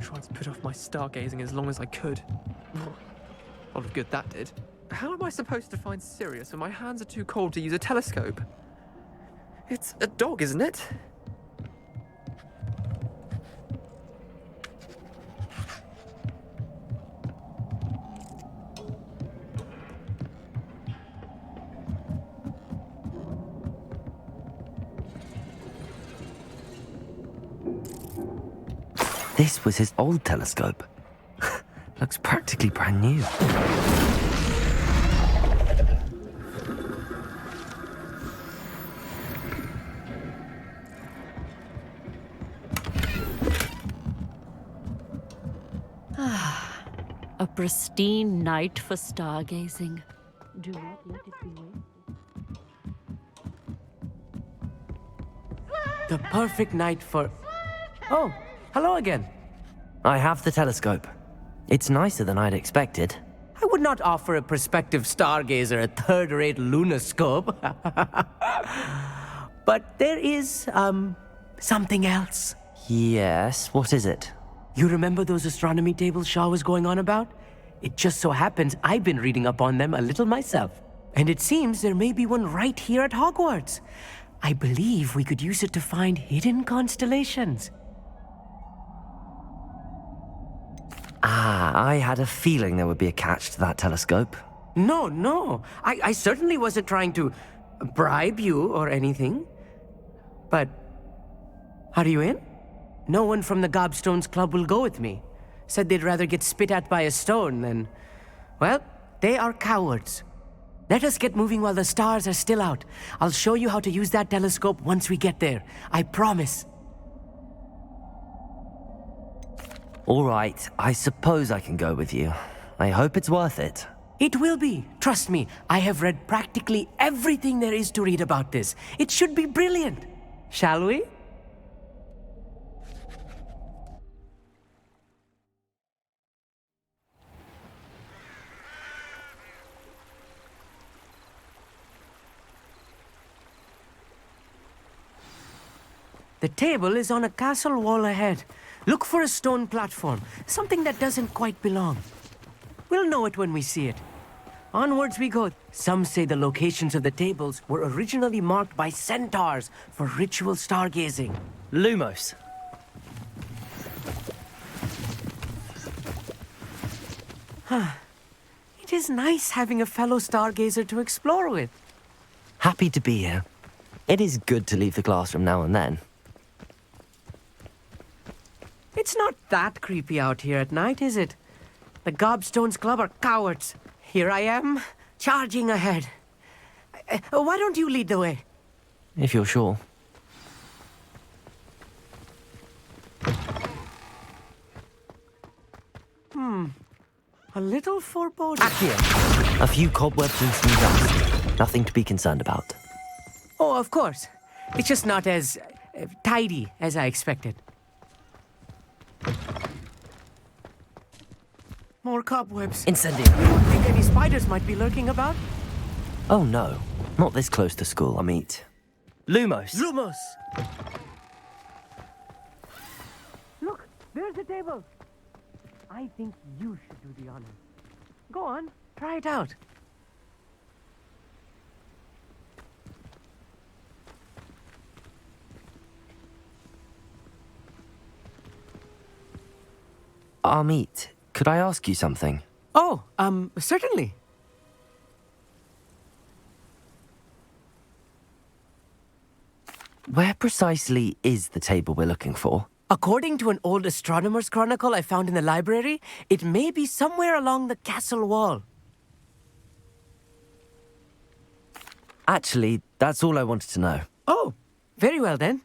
Tried to put off my stargazing as long as I could. A lot of good that did. How am I supposed to find Sirius when my hands are too cold to use a telescope? It's a dog, isn't it? This was his old telescope. Looks practically brand new. A pristine night for stargazing. Do not let it be wasted. The perfect night for... Oh, hello again. I have the telescope. It's nicer than I'd expected. I would not offer a prospective stargazer a third-rate lunoscope. But there is, something else. Yes, what is it? You remember those astronomy tables Shaw was going on about? It just so happens I've been reading up on them a little myself. And it seems there may be one right here at Hogwarts. I believe we could use it to find hidden constellations. I had a feeling there would be a catch to that telescope. No. I certainly wasn't trying to bribe you or anything. But, are you in? No one from the Gobstones Club will go with me. Said they'd rather get spit at by a stone than... Well, they are cowards. Let us get moving while the stars are still out. I'll show you how to use that telescope once we get there. I promise. All right, I suppose I can go with you. I hope it's worth it. It will be. Trust me, I have read practically everything there is to read about this. It should be brilliant. Shall we? The table is on a castle wall ahead. Look for a stone platform, something that doesn't quite belong. We'll know it when we see it. Onwards we go. Some say the locations of the tables were originally marked by centaurs for ritual stargazing. Lumos. It is nice having a fellow stargazer to explore with. Happy to be here. It is good to leave the classroom now and then. It's not that creepy out here at night, is it? The Gobstones Club are cowards. Here I am, charging ahead. Why don't you lead the way? If you're sure. A little foreboding. A few cobwebs and some dust. Nothing to be concerned about. Oh, of course. It's just not as tidy as I expected. More cobwebs. Incendiary. You don't think any spiders might be lurking about? Oh no, not this close to school, I meet. Lumos! Lumos! Look, there's a table. I think you should do the honors. Go on, try it out. Amit, could I ask you something? Oh, certainly. Where precisely is the table we're looking for? According to an old astronomer's chronicle I found in the library, it may be somewhere along the castle wall. Actually, that's all I wanted to know. Oh, very well then.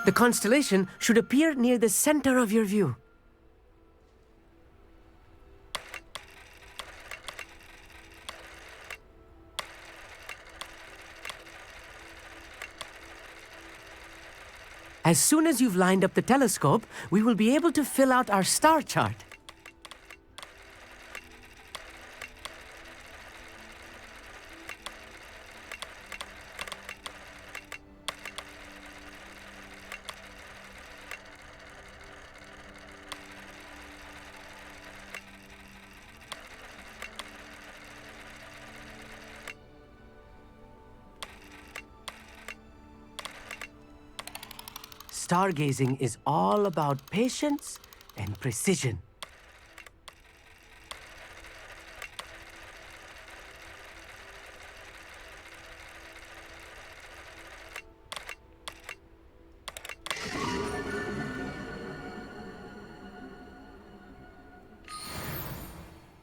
The constellation should appear near the center of your view. As soon as you've lined up the telescope, we will be able to fill out our star chart. Stargazing is all about patience and precision.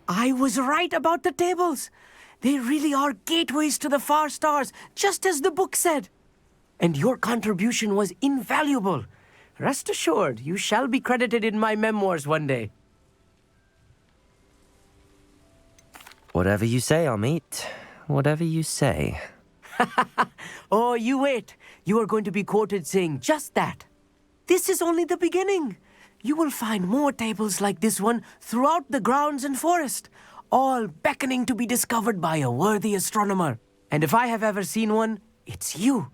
I was right about the tables. They really are gateways to the far stars, just as the book said. And your contribution was invaluable. Rest assured, you shall be credited in my memoirs one day. Whatever you say, Amit. Whatever you say. Oh, you wait. You are going to be quoted saying just that. This is only the beginning. You will find more tables like this one throughout the grounds and forest, all beckoning to be discovered by a worthy astronomer. And if I have ever seen one, it's you.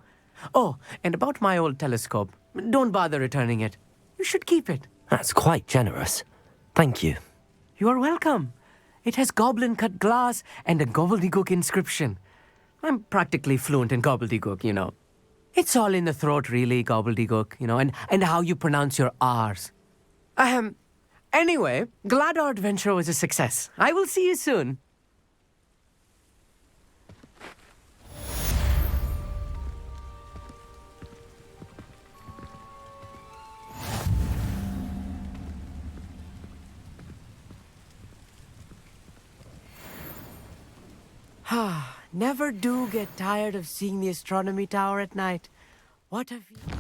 Oh, and about my old telescope, don't bother returning it. You should keep it. That's quite generous. Thank you. You are welcome. It has goblin-cut glass and a gobbledygook inscription. I'm practically fluent in gobbledygook, you know. It's all in the throat, really, gobbledygook, you know, and how you pronounce your R's. Anyway, glad our adventure was a success. I will see you soon. Never do get tired of seeing the astronomy tower at night. What a view.